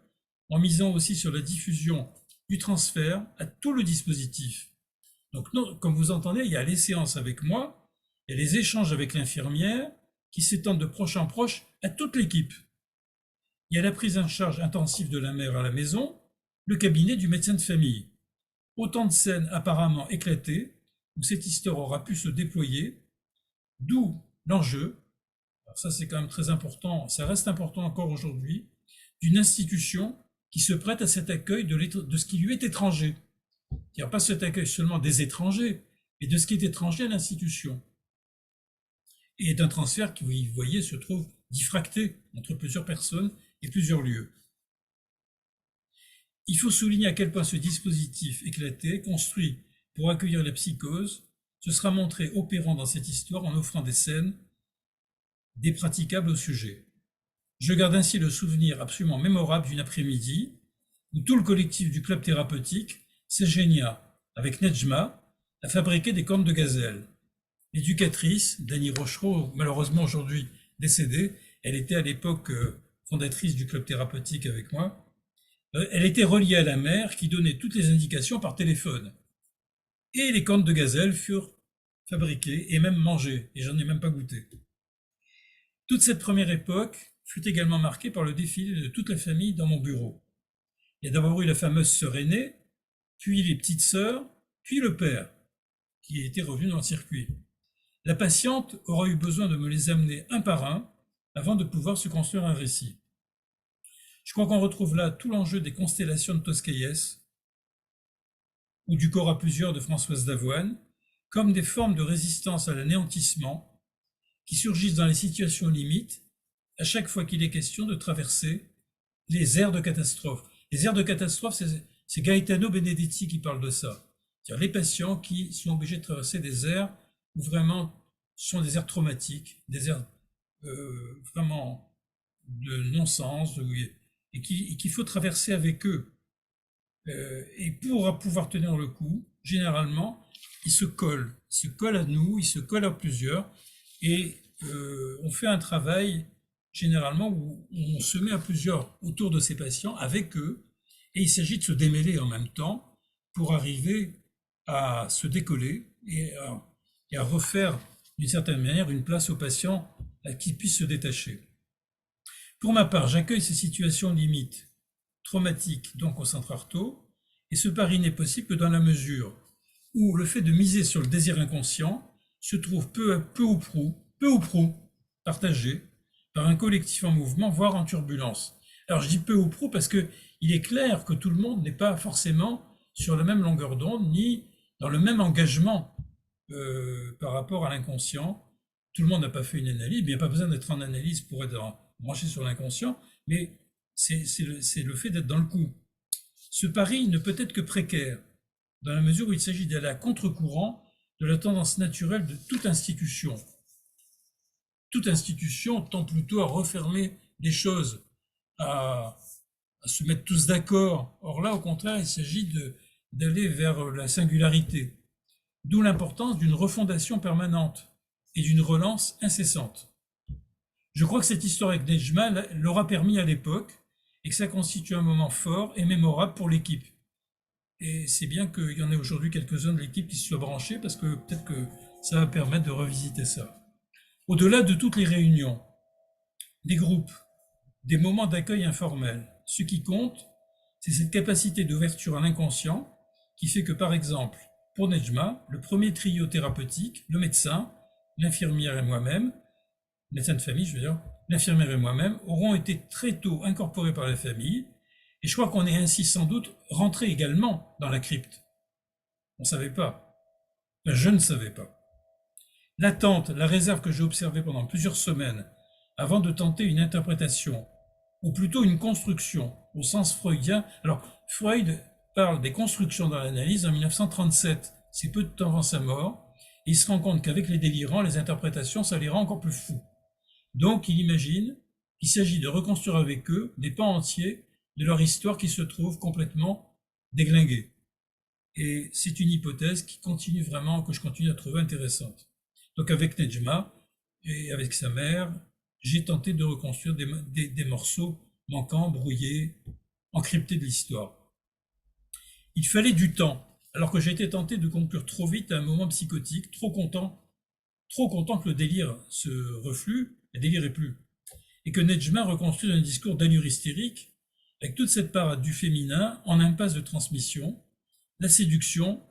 en misant aussi sur la diffusion du transfert à tout le dispositif. Donc, non, comme vous entendez, il y a les séances avec moi, il y a les échanges avec l'infirmière qui s'étendent de proche en proche à toute l'équipe. Il y a la prise en charge intensive de la mère à la maison, le cabinet du médecin de famille. Autant de scènes apparemment éclatées où cette histoire aura pu se déployer, d'où l'enjeu, alors ça c'est quand même très important, ça reste important encore aujourd'hui, d'une institution qui se prête à cet accueil de ce qui lui est étranger. C'est-à-dire pas cet accueil seulement des étrangers, mais de ce qui est étranger à l'institution. Et d'un transfert qui, vous voyez, se trouve diffracté entre plusieurs personnes et plusieurs lieux. Il faut souligner à quel point ce dispositif éclaté, construit pour accueillir la psychose, se sera montré opérant dans cette histoire en offrant des scènes, des praticables au sujet. Je garde ainsi le souvenir absolument mémorable d'une après-midi où tout le collectif du club thérapeutique s'ingénia, avec Nedjma, à fabriquer des cornes de gazelle. L'éducatrice, Dany Rochereau, malheureusement aujourd'hui décédée, elle était à l'époque fondatrice du club thérapeutique avec moi, elle était reliée à la mère qui donnait toutes les indications par téléphone. Et les cornes de gazelle furent fabriquées et même mangées, et j'en ai même pas goûté. Toute cette première époque fut également marquée par le défilé de toute la famille dans mon bureau. Il y a d'abord eu la fameuse sœur aînée, puis les petites sœurs, puis le père, qui était revenu dans le circuit. La patiente aura eu besoin de me les amener un par un avant de pouvoir se construire un récit. Je crois qu'on retrouve là tout l'enjeu des constellations de Toscaïès ou du corps à plusieurs de Françoise Davoine, comme des formes de résistance à l'anéantissement qui surgissent dans les situations limites à chaque fois qu'il est question de traverser les aires de catastrophe. Les aires de catastrophe, c'est Gaetano Benedetti qui parle de ça. C'est-à-dire les patients qui sont obligés de traverser des aires où vraiment sont des aires traumatiques, des aires vraiment de non-sens, et qu'il faut traverser avec eux. Et pour pouvoir tenir le coup, généralement, ils se collent à nous, ils se collent à plusieurs, et on fait un travail généralement où on se met à plusieurs autour de ces patients avec eux, et il s'agit de se démêler en même temps pour arriver à se décoller et à refaire d'une certaine manière une place aux patients qui puissent se détacher. Pour ma part, j'accueille ces situations limites, traumatiques donc au centre Artaud, et ce pari n'est possible que dans la mesure où le fait de miser sur le désir inconscient se trouve peu ou prou partagé par un collectif en mouvement, voire en turbulence. Alors je dis peu ou prou parce que il est clair que tout le monde n'est pas forcément sur la même longueur d'onde, ni dans le même engagement par rapport à l'inconscient. Tout le monde n'a pas fait une analyse, mais il n'y a pas besoin d'être en analyse pour être branché sur l'inconscient, mais c'est le fait d'être dans le coup. Ce pari ne peut être que précaire, dans la mesure où il s'agit d'aller à contre-courant de la tendance naturelle de toute institution. Toute institution tend plutôt à refermer les choses, à se mettre tous d'accord. Or là, au contraire, il s'agit d'aller vers la singularité. D'où l'importance d'une refondation permanente et d'une relance incessante. Je crois que cette histoire avec Nejma l'aura permis à l'époque et que ça constitue un moment fort et mémorable pour l'équipe. Et c'est bien qu'il y en ait aujourd'hui quelques-uns de l'équipe qui se soient branchés parce que peut-être que ça va permettre de revisiter ça. Au-delà de toutes les réunions, des groupes, des moments d'accueil informels, ce qui compte, c'est cette capacité d'ouverture à l'inconscient qui fait que, par exemple, pour Nejma, le premier trio thérapeutique, le médecin, l'infirmière et moi-même, médecin de famille, je veux dire, l'infirmière et moi-même, auront été très tôt incorporés par la famille, et je crois qu'on est ainsi sans doute rentré également dans la crypte. On ne savait pas. Enfin, je ne savais pas. L'attente, la réserve que j'ai observée pendant plusieurs semaines avant de tenter une interprétation, ou plutôt une construction, au sens freudien. Alors, Freud parle des constructions dans l'analyse en 1937, c'est peu de temps avant sa mort, et il se rend compte qu'avec les délirants, les interprétations, ça les rend encore plus fous. Donc, il imagine qu'il s'agit de reconstruire avec eux des pans entiers de leur histoire qui se trouvent complètement déglingués. Et c'est une hypothèse qui continue vraiment, que je continue à trouver intéressante. Donc, avec Nejma et avec sa mère, j'ai tenté de reconstruire des morceaux manquants, brouillés, encryptés de l'histoire. Il fallait du temps, alors que j'étais tenté de conclure trop vite à un moment psychotique, trop content que le délire se reflue, le délire est plus, et que Nejma reconstruise un discours d'allure hystérique, avec toute cette parade du féminin en impasse de transmission, la séduction,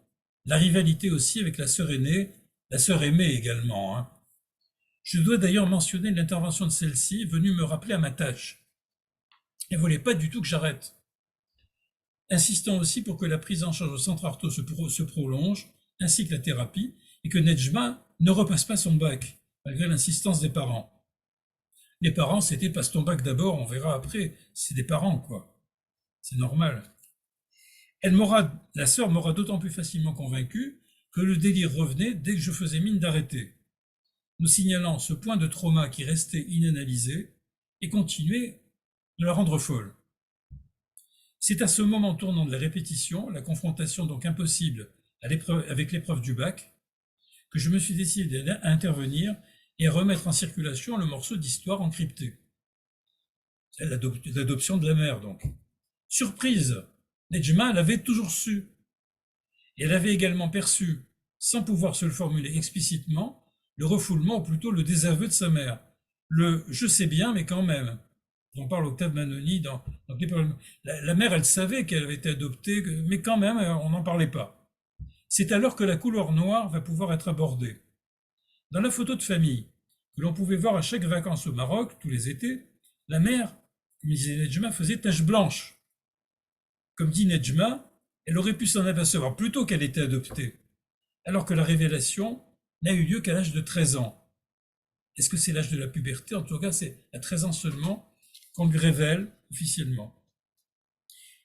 la rivalité aussi avec la sœur aînée, la sœur aimée également. Hein. Je dois d'ailleurs mentionner l'intervention de celle-ci, venue me rappeler à ma tâche. Elle ne voulait pas du tout que j'arrête. Insistant aussi pour que la prise en charge au centre Artaud se prolonge, ainsi que la thérapie, et que Nejma ne repasse pas son bac, malgré l'insistance des parents. Les parents, c'était passe ton bac d'abord, on verra après. C'est des parents, quoi. C'est normal. La sœur m'aura d'autant plus facilement convaincu que le délire revenait dès que je faisais mine d'arrêter, nous signalant ce point de trauma qui restait inanalysé et continuait de la rendre folle. C'est à ce moment tournant de la répétition, la confrontation donc impossible avec l'épreuve du bac, que je me suis décidé à intervenir et à remettre en circulation le morceau d'histoire encrypté. C'est l'adoption de la mère, donc. Surprise, Nejma l'avait toujours su. Et elle avait également perçu, sans pouvoir se le formuler explicitement, le refoulement ou plutôt le désaveu de sa mère. Le « je sais bien, mais quand même ». On parle Octave Manoni dans la mère, elle savait qu'elle avait été adoptée, mais quand même, on n'en parlait pas. C'est alors que la couleur noire va pouvoir être abordée. Dans la photo de famille, que l'on pouvait voir à chaque vacances au Maroc, tous les étés, la mère, comme disait Nejma, faisait tache blanche. Comme dit Nejma, elle aurait pu s'en apercevoir plus tôt qu'elle était adoptée, alors que la révélation n'a eu lieu qu'à l'âge de 13 ans. Est-ce que c'est l'âge de la puberté? En tout cas, c'est à 13 ans seulement qu'on lui révèle officiellement.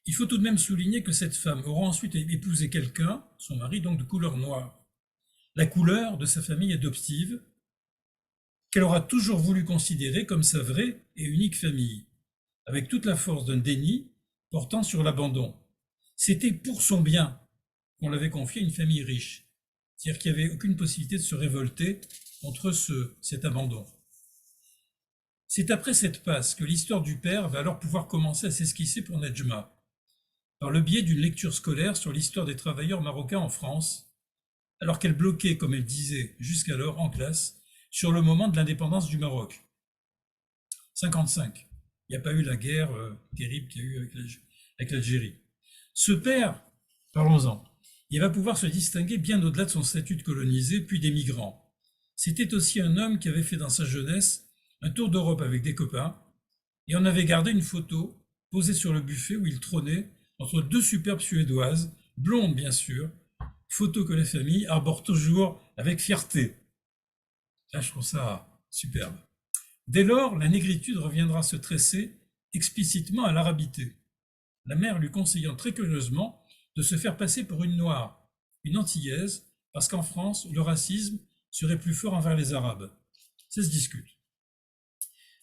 Il faut tout de même souligner que cette femme aura ensuite épousé quelqu'un, son mari donc de couleur noire, la couleur de sa famille adoptive, qu'elle aura toujours voulu considérer comme sa vraie et unique famille, avec toute la force d'un déni portant sur l'abandon. C'était pour son bien qu'on l'avait confié à une famille riche, c'est-à-dire qu'il n'y avait aucune possibilité de se révolter contre cet abandon. C'est après cette passe que l'histoire du père va alors pouvoir commencer à s'esquisser pour Nejma, par le biais d'une lecture scolaire sur l'histoire des travailleurs marocains en France, alors qu'elle bloquait, comme elle disait jusqu'alors en classe, sur le moment de l'indépendance du Maroc. 55. Il n'y a pas eu la guerre terrible qu'il y a eu avec l'Algérie. Ce père, parlons-en, il va pouvoir se distinguer bien au-delà de son statut de colonisé puis d'émigrant. C'était aussi un homme qui avait fait dans sa jeunesse un tour d'Europe avec des copains, et on avait gardé une photo posée sur le buffet où il trônait entre deux superbes Suédoises, blondes bien sûr, photo que la famille arbore toujours avec fierté. Là, je trouve ça superbe. Dès lors, la négritude reviendra se tresser explicitement à l'arabité, la mère lui conseillant très curieusement de se faire passer pour une noire, une antillaise, parce qu'en France, le racisme serait plus fort envers les Arabes. Ça se discute.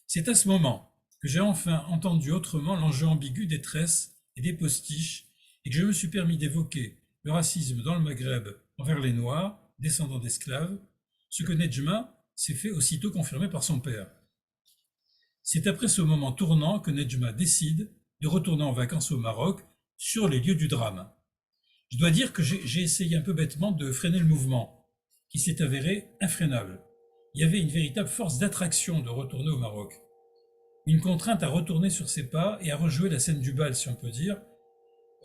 C'est à ce moment que j'ai enfin entendu autrement l'enjeu ambigu des tresses et des postiches et que je me suis permis d'évoquer le racisme dans le Maghreb envers les Noirs, descendants d'esclaves, ce que Nedjma s'est fait aussitôt confirmer par son père. C'est après ce moment tournant que Nedjma décide de retourner en vacances au Maroc sur les lieux du drame. Je dois dire que j'ai essayé un peu bêtement de freiner le mouvement, qui s'est avéré infreinable. Il y avait une véritable force d'attraction de retourner au Maroc. Une contrainte à retourner sur ses pas et à rejouer la scène du bal, si on peut dire.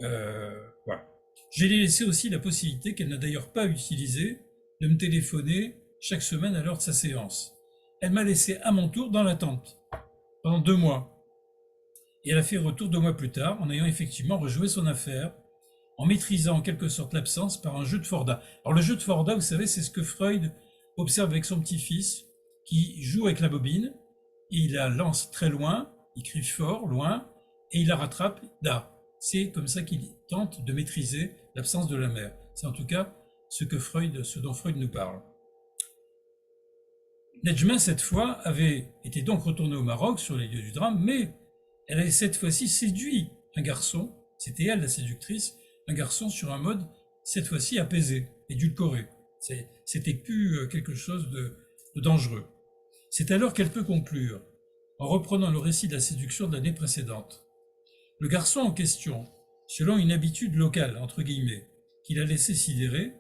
Voilà. J'ai laissé aussi la possibilité, qu'elle n'a d'ailleurs pas utilisée, de me téléphoner chaque semaine à l'heure de sa séance. Elle m'a laissé à mon tour dans l'attente, pendant 2 mois. Et elle a fait retour 2 mois plus tard, en ayant effectivement rejoué son affaire, en maîtrisant en quelque sorte l'absence par un jeu de Forda. Alors le jeu de Forda, vous savez, c'est ce que Freud observe avec son petit-fils, qui joue avec la bobine, et il la lance très loin, il crie fort, loin, et il la rattrape là. C'est comme ça qu'il tente de maîtriser l'absence de la mère. C'est en tout cas ce dont Freud nous parle. Nedjma, cette fois, avait été donc retournée au Maroc sur les lieux du drame, mais elle avait cette fois-ci séduit un garçon, c'était elle la séductrice, un garçon sur un mode, cette fois-ci apaisé, édulcoré. C'était plus quelque chose de dangereux. C'est alors qu'elle peut conclure, en reprenant le récit de la séduction de l'année précédente. Le garçon en question, selon une habitude locale, entre guillemets, qu'il a laissé sidérer,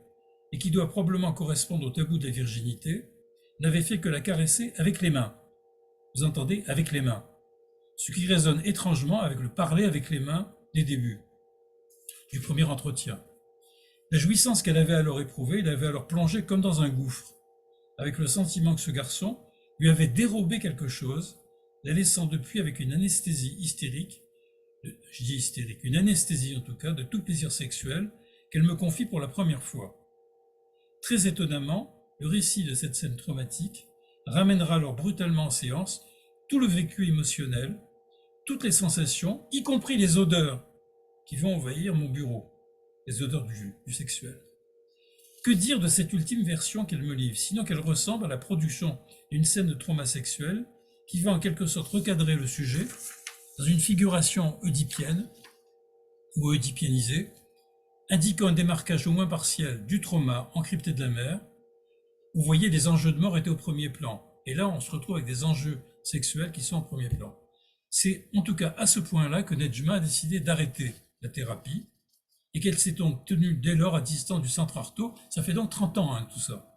et qui doit probablement correspondre au tabou de la virginité, n'avait fait que la caresser avec les mains. Vous entendez, avec les mains. Ce qui résonne étrangement avec le parler avec les mains des débuts, du premier entretien. La jouissance qu'elle avait alors éprouvée, l'avait alors plongée comme dans un gouffre, avec le sentiment que ce garçon lui avait dérobé quelque chose, la laissant depuis avec une anesthésie hystérique, je dis hystérique, une anesthésie en tout cas, de tout plaisir sexuel, qu'elle me confie pour la première fois. Très étonnamment, le récit de cette scène traumatique ramènera alors brutalement en séance tout le vécu émotionnel, toutes les sensations, y compris les odeurs qui vont envahir mon bureau, les odeurs du sexuel. Que dire de cette ultime version qu'elle me livre, sinon qu'elle ressemble à la production d'une scène de trauma sexuel qui va en quelque sorte recadrer le sujet dans une figuration oedipienne ou oedipianisée, indiquant un démarquage au moins partiel du trauma encrypté de la mère, où vous voyez les enjeux de mort étaient au premier plan. Et là, on se retrouve avec des enjeux sexuels qui sont au premier plan. C'est en tout cas à ce point-là que Nedjma a décidé d'arrêter la thérapie et qu'elle s'est donc tenue dès lors à distance du centre Artaud. Ça fait donc 30 ans, tout ça.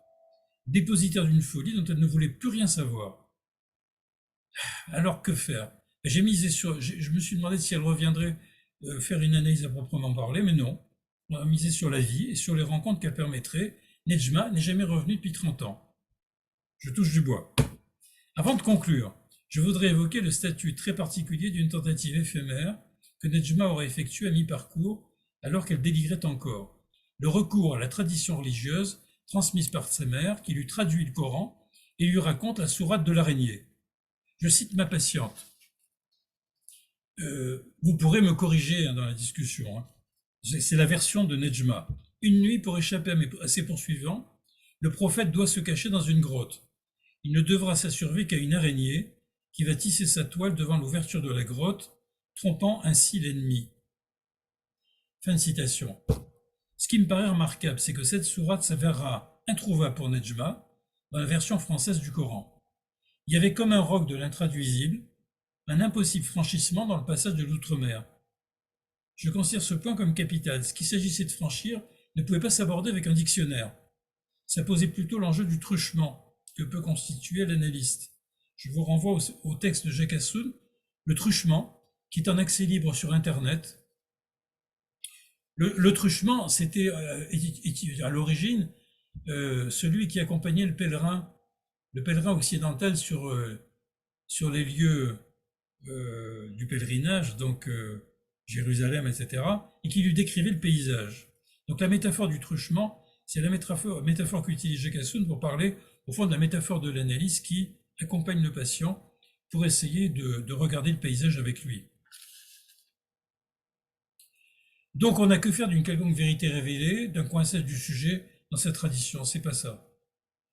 Dépositaire d'une folie dont elle ne voulait plus rien savoir. Alors que faire? Je me suis demandé si elle reviendrait faire une analyse à proprement parler, mais non. On a misé sur la vie et sur les rencontres qu'elle permettrait. Nedjma n'est jamais revenue depuis 30 ans. Je touche du bois. Avant de conclure, je voudrais évoquer le statut très particulier d'une tentative éphémère que Nedjma aurait effectuée à mi-parcours alors qu'elle délirait encore. Le recours à la tradition religieuse transmise par sa mère qui lui traduit le Coran et lui raconte la sourate de l'araignée. Je cite ma patiente. Vous pourrez me corriger dans la discussion. C'est la version de Nedjma. Une nuit, pour échapper à ses poursuivants, le prophète doit se cacher dans une grotte. Il ne devra s'assurver qu'à une araignée qui va tisser sa toile devant l'ouverture de la grotte, trompant ainsi l'ennemi. Fin de citation. Ce qui me paraît remarquable, c'est que cette sourate s'avérera introuvable pour Nedjma dans la version française du Coran. Il y avait comme un roc de l'intraduisible, un impossible franchissement dans le passage de l'outre-mer. Je considère ce point comme capital. Ce qu'il s'agissait de franchir ne pouvait pas s'aborder avec un dictionnaire. Ça posait plutôt l'enjeu du truchement que peut constituer l'analyste. Je vous renvoie au texte de Jacques Assoun, le truchement, qui est en accès libre sur Internet. Le truchement, c'était à l'origine celui qui accompagnait le pèlerin occidental sur les lieux du pèlerinage, donc Jérusalem, etc., et qui lui décrivait le paysage. Donc la métaphore du truchement, c'est la métaphore qu'utilise Jacques Assoun pour parler au fond de la métaphore de l'analyse qui accompagne le patient pour essayer de regarder le paysage avec lui. Donc on n'a que faire d'une quelconque vérité révélée, d'un coinçage du sujet dans sa tradition, c'est pas ça.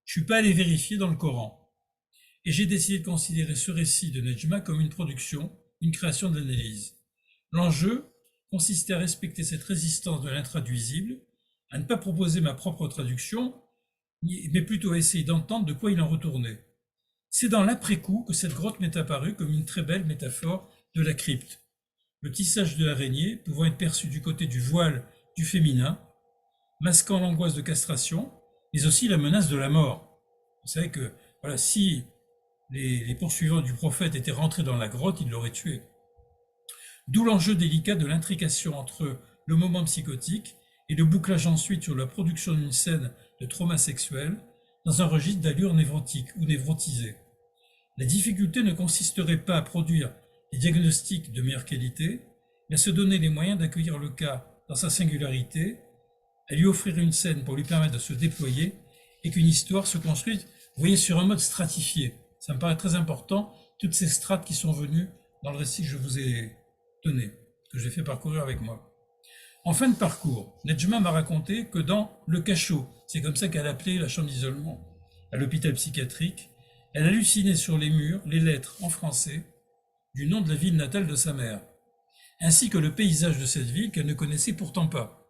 Je suis pas allé vérifier dans le Coran. Et j'ai décidé de considérer ce récit de Nejma comme une production, une création de l'analyse. L'enjeu consistait à respecter cette résistance de l'intraduisible, à ne pas proposer ma propre traduction, mais plutôt à essayer d'entendre de quoi il en retournait. C'est dans l'après-coup que cette grotte m'est apparue comme une très belle métaphore de la crypte. Le tissage de l'araignée pouvant être perçu du côté du voile du féminin, masquant l'angoisse de castration, mais aussi la menace de la mort. Vous savez que voilà, si les poursuivants du prophète étaient rentrés dans la grotte, ils l'auraient tué. D'où l'enjeu délicat de l'intrication entre le moment psychotique et le bouclage ensuite sur la production d'une scène de trauma sexuel dans un registre d'allure névrotique ou névrotisée. La difficulté ne consisterait pas à produire des diagnostics de meilleure qualité, mais à se donner les moyens d'accueillir le cas dans sa singularité, à lui offrir une scène pour lui permettre de se déployer et qu'une histoire se construise, vous voyez, sur un mode stratifié. Ça me paraît très important, toutes ces strates qui sont venues dans le récit que je vous ai donné, que j'ai fait parcourir avec moi. En fin de parcours, Nejma m'a raconté que dans le cachot, c'est comme ça qu'elle appelait la chambre d'isolement, à l'hôpital psychiatrique, elle hallucinait sur les murs les lettres en français du nom de la ville natale de sa mère, ainsi que le paysage de cette ville qu'elle ne connaissait pourtant pas.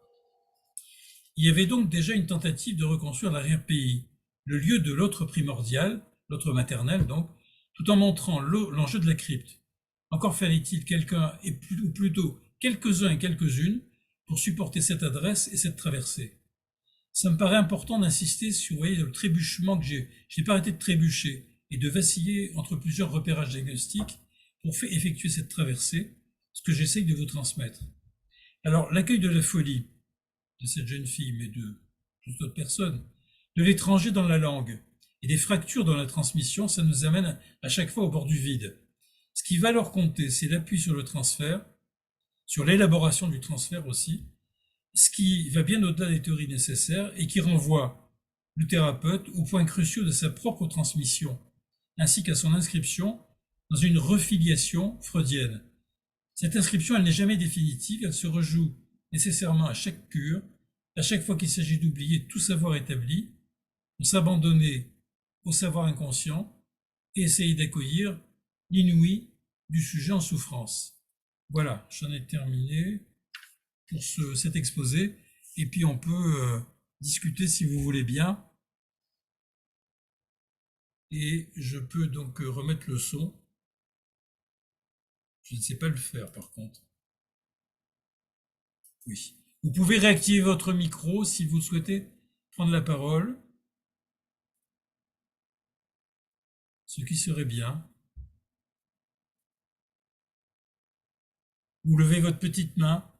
Il y avait donc déjà une tentative de reconstruire l'arrière-pays, le lieu de l'autre primordial, l'autre maternel donc, tout en montrant l'enjeu de la crypte. Encore fallait-il quelqu'un, ou plutôt quelques-uns et quelques-unes, pour supporter cette adresse et cette traversée. Ça me paraît important d'insister sur, vous voyez, le trébuchement que j'ai. Je n'ai pas arrêté de trébucher et de vaciller entre plusieurs repérages diagnostiques pour effectuer cette traversée, ce que j'essaye de vous transmettre. Alors, l'accueil de la folie de cette jeune fille, mais de toute autre personne, de l'étranger dans la langue et des fractures dans la transmission, ça nous amène à chaque fois au bord du vide. Ce qui va leur compter, c'est l'appui sur le transfert, sur l'élaboration du transfert aussi, ce qui va bien au-delà des théories nécessaires et qui renvoie le thérapeute aux points cruciaux de sa propre transmission, ainsi qu'à son inscription dans une refiliation freudienne. Cette inscription, elle n'est jamais définitive, elle se rejoue nécessairement à chaque cure, à chaque fois qu'il s'agit d'oublier tout savoir établi, de s'abandonner au savoir inconscient et essayer d'accueillir l'inouï du sujet en souffrance. Voilà, j'en ai terminé pour cet exposé, et puis on peut discuter si vous voulez bien, et je peux donc remettre le son. Je ne sais pas le faire par contre. Oui. Vous pouvez réactiver votre micro si vous souhaitez prendre la parole, ce qui serait bien. Vous levez votre petite main.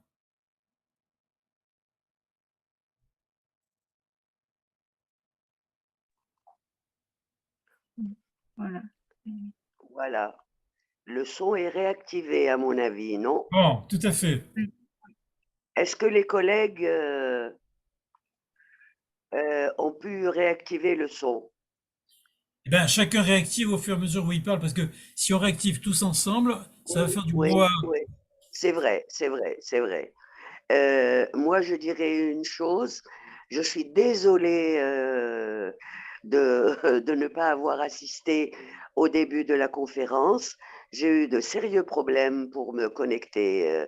Voilà. Voilà. Le son est réactivé, à mon avis, non? Bon, tout à fait. Est-ce que les collègues ont pu réactiver le son? Eh ben, chacun réactive au fur et à mesure où il parle, parce que si on réactive tous ensemble, ça va faire du Oui, brouhaha. oui. C'est vrai, c'est vrai, c'est vrai. Moi, je dirais une chose. Je suis désolée de ne pas avoir assisté au début de la conférence. J'ai eu de sérieux problèmes pour me connecter.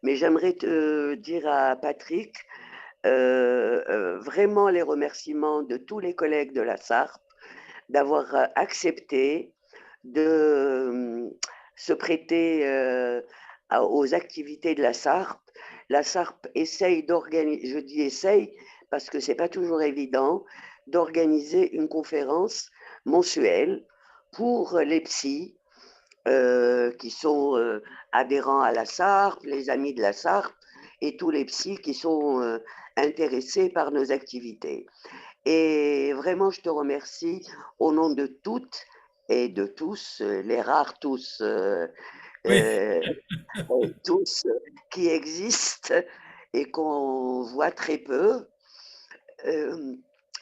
Mais j'aimerais te dire à Patrick vraiment les remerciements de tous les collègues de la SARP d'avoir accepté de se prêter aux activités de la SARP. La SARP essaye d'organiser, je dis essaye parce que c'est pas toujours évident, d'organiser une conférence mensuelle pour les psys qui sont adhérents à la SARP, les amis de la SARP et tous les psys qui sont intéressés par nos activités. Et vraiment, je te remercie au nom de toutes et de tous, les rares tous, Oui, tous qui existent et qu'on voit très peu,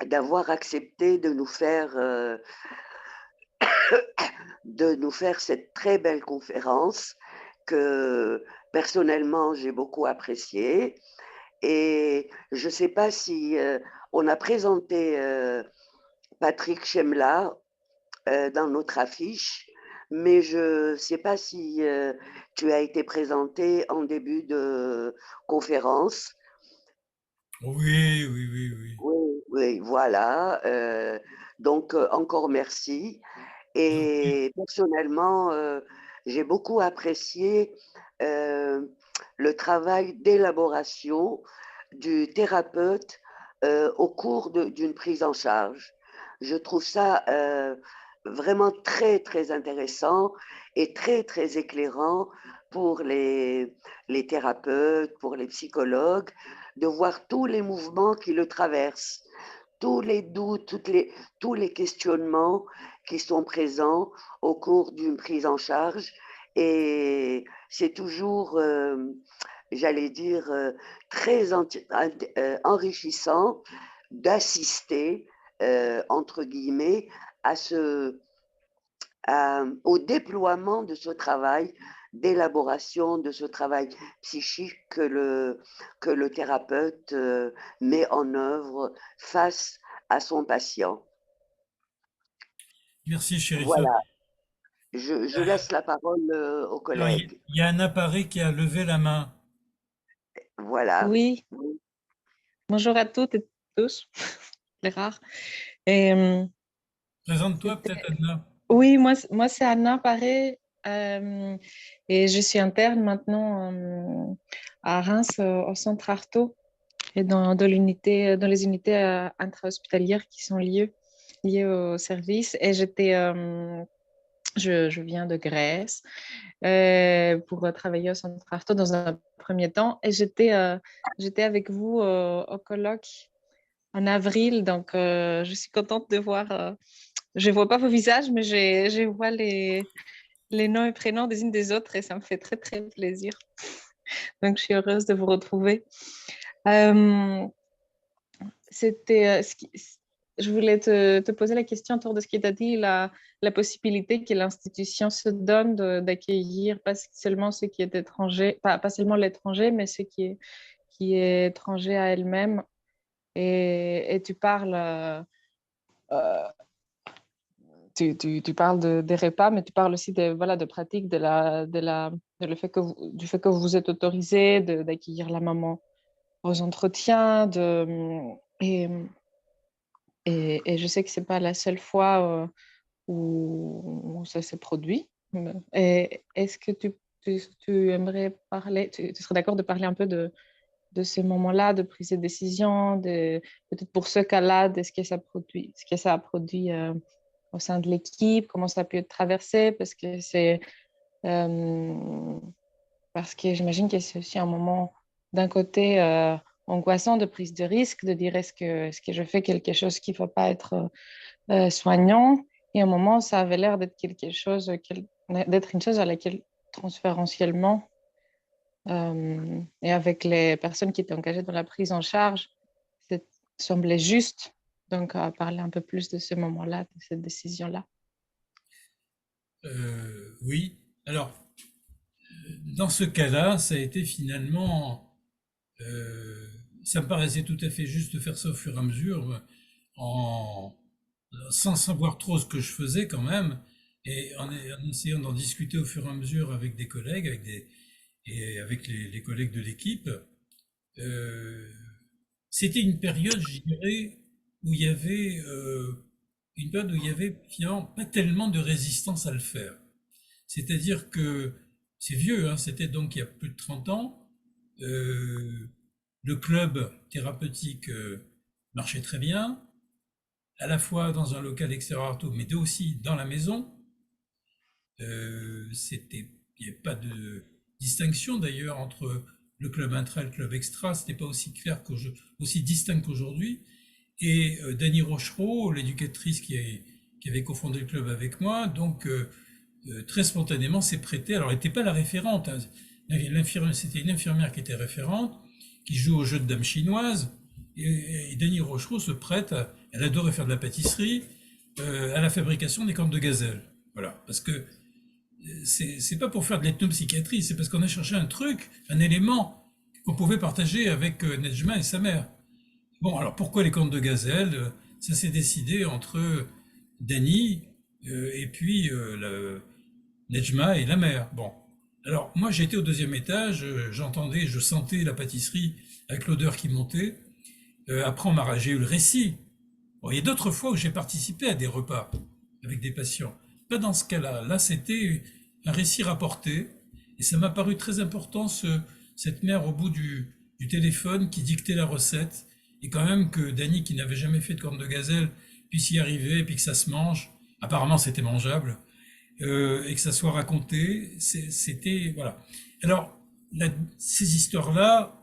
d'avoir accepté de nous faire de nous faire cette très belle conférence que personnellement j'ai beaucoup appréciée. Et je ne sais pas si on a présenté Patrick Chemla dans notre affiche, mais je ne sais pas si tu as été présenté en début de conférence. Oui, oui, oui, oui. Oui, oui, voilà. Donc, encore merci. Et personnellement, j'ai beaucoup apprécié le travail d'élaboration du thérapeute au cours d'une prise en charge. Je trouve ça vraiment très, très intéressant et très, très éclairant pour les thérapeutes, pour les psychologues, de voir tous les mouvements qui le traversent, tous les doutes, tous les questionnements qui sont présents au cours d'une prise en charge. Et c'est toujours, j'allais dire, très enrichissant d'assister, entre guillemets, à au déploiement de ce travail d'élaboration, de ce travail psychique que le thérapeute met en œuvre face à son patient. Merci, Chérifa. Voilà, je laisse la parole aux Alors, collègues. il y a un appareil qui a levé la main. Voilà. Oui, bonjour à toutes et tous, les rares. Et, Présente-toi peut-être, Anna. oui, moi c'est Anna Paré et je suis interne maintenant à Reims au centre Artaud et dans les unités intra-hospitalières qui sont liées au service. Et je viens de Grèce pour travailler au centre Artaud dans un premier temps et j'étais avec vous au colloque en avril, donc je suis contente de voir. Je ne vois pas vos visages, mais je vois les noms et prénoms des unes des autres et ça me fait très, très plaisir. Donc, je suis heureuse de vous retrouver. Je voulais te poser la question autour de ce que tu as dit, la possibilité que l'institution se donne d'accueillir pas seulement ceux qui est étranger, pas seulement l'étranger, mais ceux qui est étranger à elle-même. Et tu parles euh, tu parles des repas, mais tu parles aussi de pratiques, du fait que vous êtes autorisé d'accueillir la maman aux entretiens. Et je sais que ce n'est pas la seule fois où ça s'est produit. Et est-ce que tu aimerais parler, tu serais d'accord de parler un peu de ces moments-là, de prise de décision, peut-être pour ce cas-là, de ce que ça a produit au sein de l'équipe, comment ça a pu être traversé, euh, parce que j'imagine que c'est aussi un moment d'un côté angoissant de prise de risque, de dire est-ce que je fais quelque chose qui ne va pas être soignant, et à un moment ça avait l'air d'être d'être une chose à laquelle transférentiellement et avec les personnes qui étaient engagées dans la prise en charge, ça semblait juste. Donc, à parler un peu plus de ce moment-là, de cette décision-là. Oui. Alors, dans ce cas-là, ça a été finalement, ça me paraissait tout à fait juste de faire ça au fur et à mesure, sans savoir trop ce que je faisais quand même, et en essayant d'en discuter au fur et à mesure avec des collègues, et avec les collègues de l'équipe. C'était une période, je dirais, où il y avait finalement pas tellement de résistance à le faire. C'est-à-dire que c'est vieux, hein, c'était donc il y a plus de 30 ans. Le club thérapeutique marchait très bien, à la fois dans un local extérieur Artaud, mais aussi dans la maison. Il n'y avait pas de distinction d'ailleurs entre le club intra et le club extra, c'était pas aussi clair aussi distinct qu'aujourd'hui. Et Dany Rochereau, l'éducatrice qui avait cofondé le club avec moi, donc très spontanément s'est prêtée. Alors elle n'était pas la référente, hein. C'était une infirmière qui était référente, qui joue au jeu de dames chinoises. Et Dany Rochereau se prête, elle adorait faire de la pâtisserie, à la fabrication des cornes de gazelle. Voilà, parce que c'est pas pour faire de l'ethnopsychiatrie, c'est parce qu'on a cherché un truc, un élément qu'on pouvait partager avec Nejma et sa mère. Bon, alors pourquoi les cornes de gazelle? Ça s'est décidé entre Dany et puis Nejma et la mère. Bon, alors moi j'étais au deuxième étage, j'entendais, je sentais la pâtisserie avec l'odeur qui montait. Après, j'ai eu le récit. Bon, il y a d'autres fois où j'ai participé à des repas avec des patients. Pas dans ce cas-là. Là, c'était un récit rapporté. Et ça m'a paru très important, cette mère au bout du téléphone qui dictait la recette. Et quand même que Dany, qui n'avait jamais fait de corne de gazelle, puisse y arriver et puis que ça se mange. Apparemment, c'était mangeable. Et que ça soit raconté. C'était... Voilà. Alors, ces histoires-là,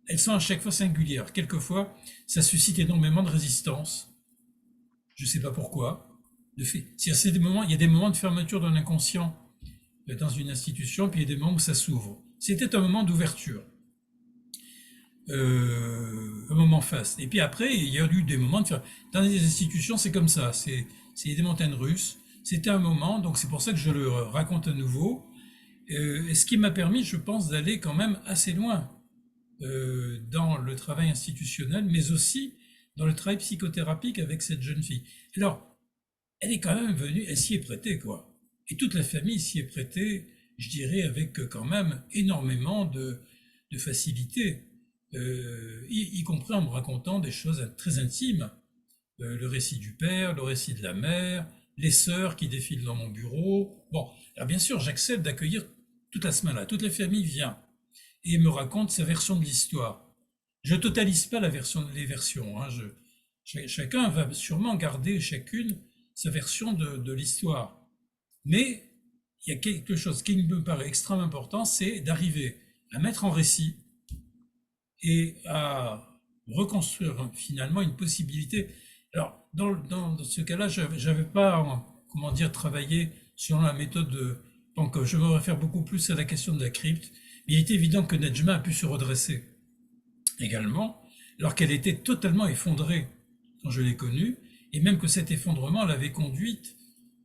elles sont à chaque fois singulières. Quelquefois, ça suscite énormément de résistance. Je ne sais pas pourquoi. C'est des moments, il y a des moments de fermeture de l'inconscient dans une institution, puis il y a des moments où ça s'ouvre. C'était un moment d'ouverture, un moment faste. Et puis après, il y a eu des moments de fermeture. Dans les institutions, c'est comme ça. C'est des montagnes russes. C'était un moment, donc c'est pour ça que je le raconte à nouveau. Et ce qui m'a permis, je pense, d'aller quand même assez loin dans le travail institutionnel, mais aussi dans le travail psychothérapique avec cette jeune fille. Alors, elle est quand même venue, elle s'y est prêtée, quoi. Et toute la famille s'y est prêtée, je dirais, avec quand même énormément de facilité, y compris en me racontant des choses très intimes. Le récit du père, le récit de la mère, les sœurs qui défilent dans mon bureau. Bon, alors bien sûr, j'accepte d'accueillir toute la semaine là, toute la famille vient et me raconte sa version de l'histoire. Je totalise pas les versions. Hein. Chacun va sûrement garder chacune sa version de l'histoire. Mais il y a quelque chose qui me paraît extrêmement important, c'est d'arriver à mettre en récit et à reconstruire finalement une possibilité. Alors, dans ce cas-là, j'avais pas, comment dire, travaillé selon la méthode. Donc, je me réfère beaucoup plus à la question de la crypte. Mais il est évident que Nejma a pu se redresser également, alors qu'elle était totalement effondrée quand je l'ai connue, et même que cet effondrement l'avait conduite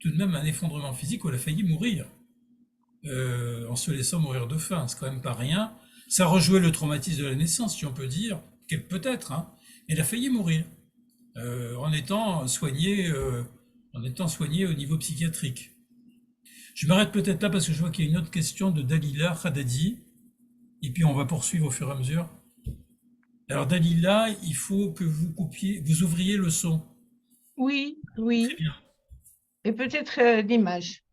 tout de même à un effondrement physique où elle a failli mourir, en se laissant mourir de faim. C'est quand même pas rien. Ça rejouait le traumatisme de la naissance, si on peut dire, peut-être, hein, mais elle a failli mourir en étant soignée au niveau psychiatrique. Je m'arrête peut-être là parce que je vois qu'il y a une autre question de Dalila Khadadi, et puis on va poursuivre au fur et à mesure. Alors Dalila, il faut que vous ouvriez le son. Oui, Très oui, bien. et peut-être l'image.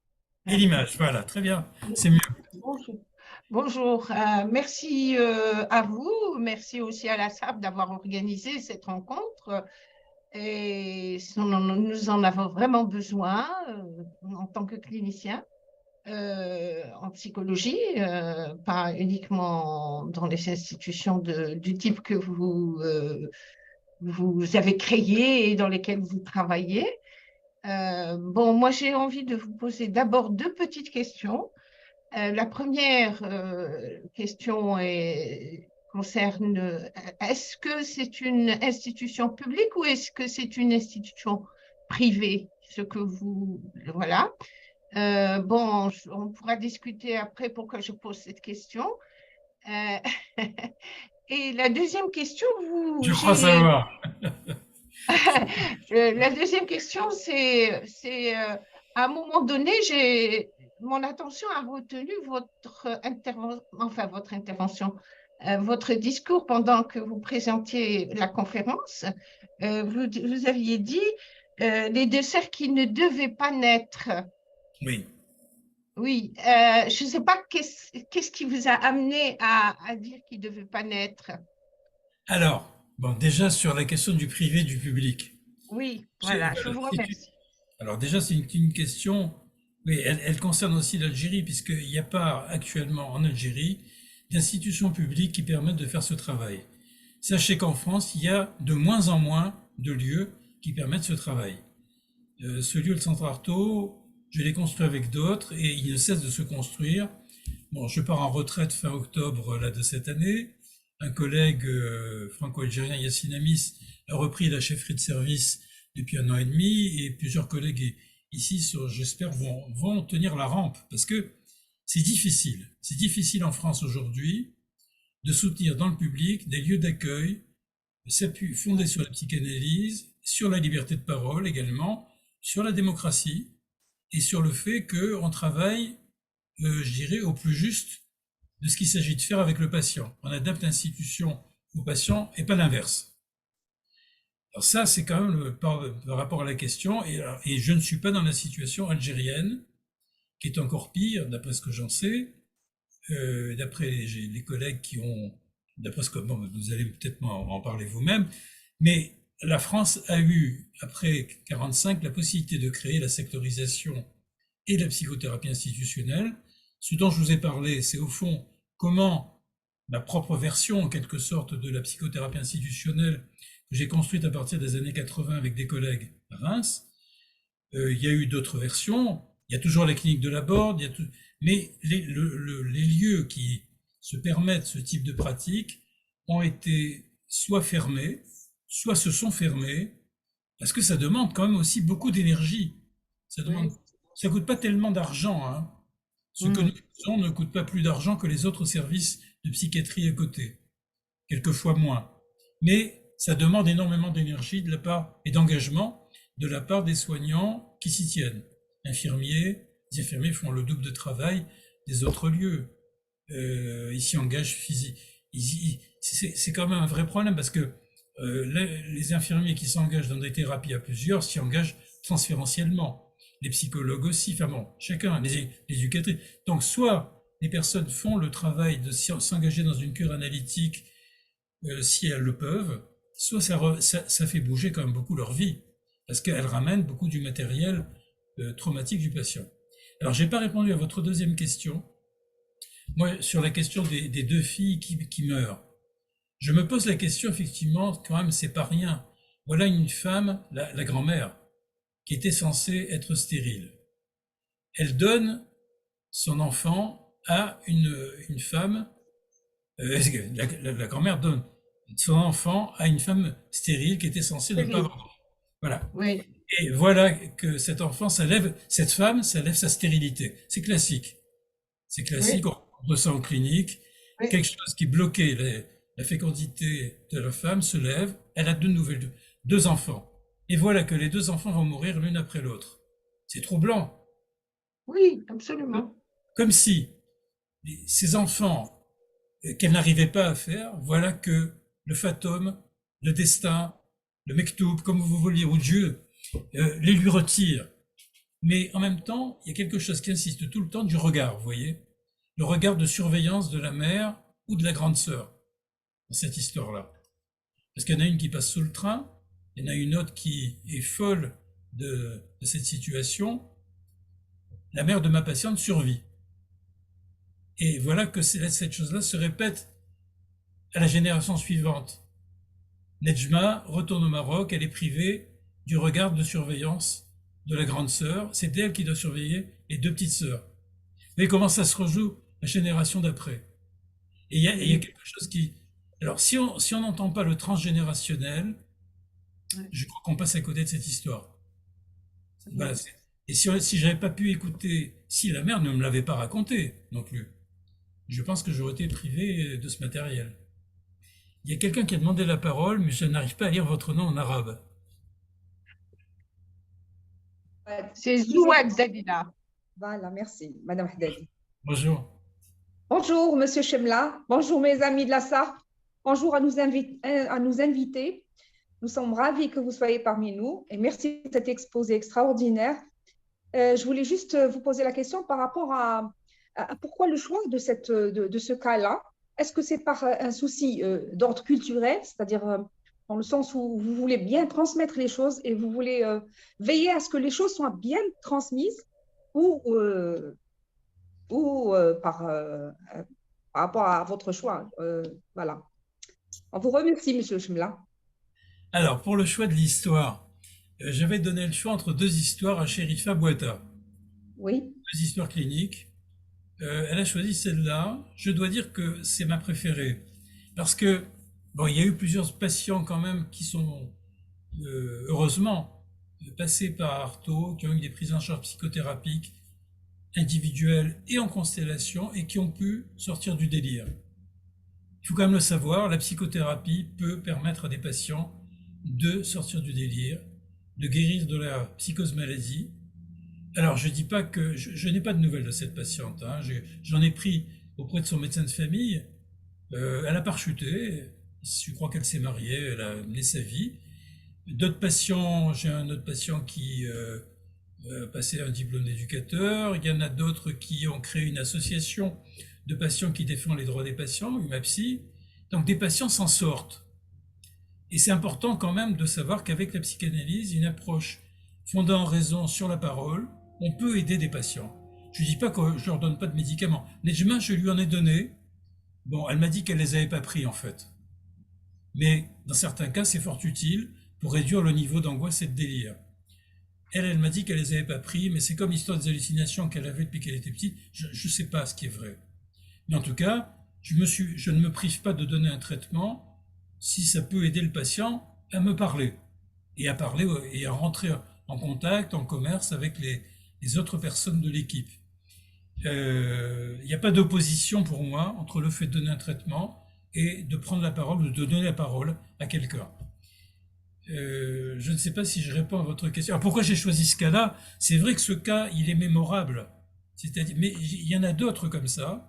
Et l'image, voilà, très bien, c'est mieux. Bonjour. Bonjour, merci à vous, merci aussi à la SAP d'avoir organisé cette rencontre. Et nous en avons vraiment besoin en tant que cliniciens en psychologie, pas uniquement dans les institutions du type que vous avez créé et dans lesquelles vous travaillez. Bon, moi j'ai envie de vous poser d'abord deux petites questions. La première question concerne, est-ce que c'est une institution publique ou est-ce que c'est une institution privée? Ce que vous, voilà. Bon, on pourra discuter après pourquoi je pose cette question. Et la deuxième question, Je crois savoir. La deuxième question, c'est à un moment donné, mon attention a retenu votre intervention, votre discours pendant que vous présentiez la conférence. Vous aviez dit les deux sœurs qui ne devaient pas naître. Oui. Oui, je ne sais pas qu'est-ce qui vous a amené à dire qu'ils ne devaient pas naître. Alors, bon, déjà sur la question du privé, du public. Oui, voilà, je vous remercie. Alors déjà, c'est une question, oui, elle concerne aussi l'Algérie, puisqu'il n'y a pas actuellement en Algérie d'institutions publiques qui permettent de faire ce travail. Sachez qu'en France, il y a de moins en moins de lieux qui permettent ce travail. Ce lieu, le Centre Artaud, je l'ai construit avec d'autres et il ne cesse de se construire. Bon, je pars en retraite fin octobre là, de cette année. Un collègue franco-algérien, Yassine Amis, a repris la chefferie de service depuis 1 an et demi, et plusieurs collègues ici, j'espère, vont tenir la rampe, parce que c'est difficile. C'est difficile en France aujourd'hui de soutenir dans le public des lieux d'accueil fondés sur la psychanalyse, sur la liberté de parole également, sur la démocratie et sur le fait qu'on travaille, je dirais, au plus juste de ce qu'il s'agit de faire avec le patient. On adapte l'institution au patient et pas l'inverse. Alors ça, c'est quand même par rapport à la question, et je ne suis pas dans la situation algérienne, qui est encore pire, d'après ce que j'en sais, d'après les collègues qui ont, d'après ce que bon, vous allez peut-être en parler vous-même, mais la France a eu, après 1945, la possibilité de créer la sectorisation et la psychothérapie institutionnelle. Ce dont je vous ai parlé, c'est au fond comment ma propre version, en quelque sorte, de la psychothérapie institutionnelle que j'ai construite à partir des années 80 avec des collègues à Reims. Il y a eu d'autres versions. Il y a toujours la clinique de la Borde, mais les lieux qui se permettent ce type de pratique ont été soit fermés, soit se sont fermés, parce que ça demande quand même aussi beaucoup d'énergie. Ça coûte pas tellement d'argent, hein. Ce que nous faisons ne coûte pas plus d'argent que les autres services de psychiatrie à côté, quelquefois moins. Mais ça demande énormément d'énergie de la part et d'engagement de la part des soignants qui s'y tiennent. Les infirmiers font le double de travail des autres lieux. Ils s'y engagent physiquement. C'est quand même un vrai problème parce que les infirmiers qui s'engagent dans des thérapies à plusieurs s'y engagent transférentiellement. Les psychologues aussi, enfin bon, chacun, les éducateurs. Donc soit les personnes font le travail de s'engager dans une cure analytique si elles le peuvent, soit ça fait bouger quand même beaucoup leur vie parce qu'elles ramènent beaucoup du matériel traumatique du patient. Alors, j'ai pas répondu à votre deuxième question. Moi, sur la question des deux filles qui meurent, je me pose la question, effectivement, quand même, c'est pas rien. Voilà une femme, la grand-mère, qui était censée être stérile. Elle donne son enfant à une femme, la grand-mère donne son enfant à une femme stérile qui était censée ne pas avoir. Voilà. Oui. Et voilà que cet enfant, cette femme, ça lève sa stérilité. C'est classique. C'est classique, oui. On voit ça en clinique. Oui. Quelque chose qui bloquait la fécondité de la femme se lève, elle a deux enfants. Et voilà que les deux enfants vont mourir l'une après l'autre. C'est troublant. Oui, absolument. Comme si ces enfants qu'elle n'arrivait pas à faire, voilà que le fatum, le destin, le mektoub, comme vous vouliez, ou Dieu, les lui retire. Mais en même temps, il y a quelque chose qui insiste tout le temps du regard, vous voyez, le regard de surveillance de la mère ou de la grande sœur dans cette histoire-là. Parce qu'il y en a une qui passe sous le train, il y en a une autre qui est folle de cette situation. La mère de ma patiente survit. Et voilà que cette chose-là se répète à la génération suivante. Nejma retourne au Maroc, elle est privée du regard de surveillance de la grande sœur. C'est elle qui doit surveiller les deux petites sœurs. Vous voyez comment ça se rejoue la génération d'après. Et il y a quelque chose qui... Alors, si on n'entend pas le transgénérationnel, je crois qu'on passe à côté de cette histoire. Voilà, et si j'avais pas pu écouter, si la mère ne me l'avait pas raconté non plus, je pense que j'aurais été privé de ce matériel. Il y a quelqu'un qui a demandé la parole, mais je n'arrive pas à lire votre nom en arabe. C'est Zouad Zadila. Voilà, merci, Madame Haddadi. Bonjour. Bonjour, Monsieur Chemla. Bonjour, mes amis de la SARP. Bonjour à nos invités. Nous sommes ravis que vous soyez parmi nous et merci de cet exposé extraordinaire. Je voulais juste vous poser la question par rapport à pourquoi le choix de ce cas-là. Est-ce que c'est par un souci d'ordre culturel, c'est-à-dire dans le sens où vous voulez bien transmettre les choses et vous voulez veiller à ce que les choses soient bien transmises ou par rapport à votre choix. Voilà. On vous remercie, Monsieur Chemla. Alors, pour le choix de l'histoire, j'avais donné le choix entre deux histoires à Chérifa Bouata. Oui. Deux histoires cliniques. Elle a choisi celle-là. Je dois dire que c'est ma préférée. Parce que, bon, il y a eu plusieurs patients quand même qui sont, heureusement, passés par Artaud, qui ont eu des prises en charge psychothérapiques individuelles et en constellation et qui ont pu sortir du délire. Il faut quand même le savoir, la psychothérapie peut permettre à des patients de sortir du délire, de guérir de la psychose maladie. Alors, je dis pas que je n'ai pas de nouvelles de cette patiente. Hein. J'en ai pris auprès de son médecin de famille. Elle a pas rechuté. Je crois qu'elle s'est mariée, elle a mené sa vie. D'autres patients, j'ai un autre patient qui a passé un diplôme d'éducateur. Il y en a d'autres qui ont créé une association de patients qui défend les droits des patients, UMAPSI. Donc des patients s'en sortent. Et c'est important quand même de savoir qu'avec la psychanalyse, une approche fondée en raison sur la parole, on peut aider des patients. Je ne dis pas que je leur donne pas de médicaments. Nejma, je lui en ai donné. Bon, elle m'a dit qu'elle les avait pas pris en fait. Mais dans certains cas, c'est fort utile pour réduire le niveau d'angoisse et de délire. Elle m'a dit qu'elle les avait pas pris, mais c'est comme l'histoire des hallucinations qu'elle avait depuis qu'elle était petite. Je ne sais pas ce qui est vrai. Mais en tout cas, je ne me prive pas de donner un traitement si ça peut aider le patient à me parler et à parler et à rentrer en contact, en commerce avec les autres personnes de l'équipe. Il n'y a pas d'opposition pour moi entre le fait de donner un traitement et de prendre la parole ou de donner la parole à quelqu'un. Je ne sais pas si je réponds à votre question. Alors pourquoi j'ai choisi ce cas-là? C'est vrai que ce cas, il est mémorable. C'est-à-dire, mais il y en a d'autres comme ça.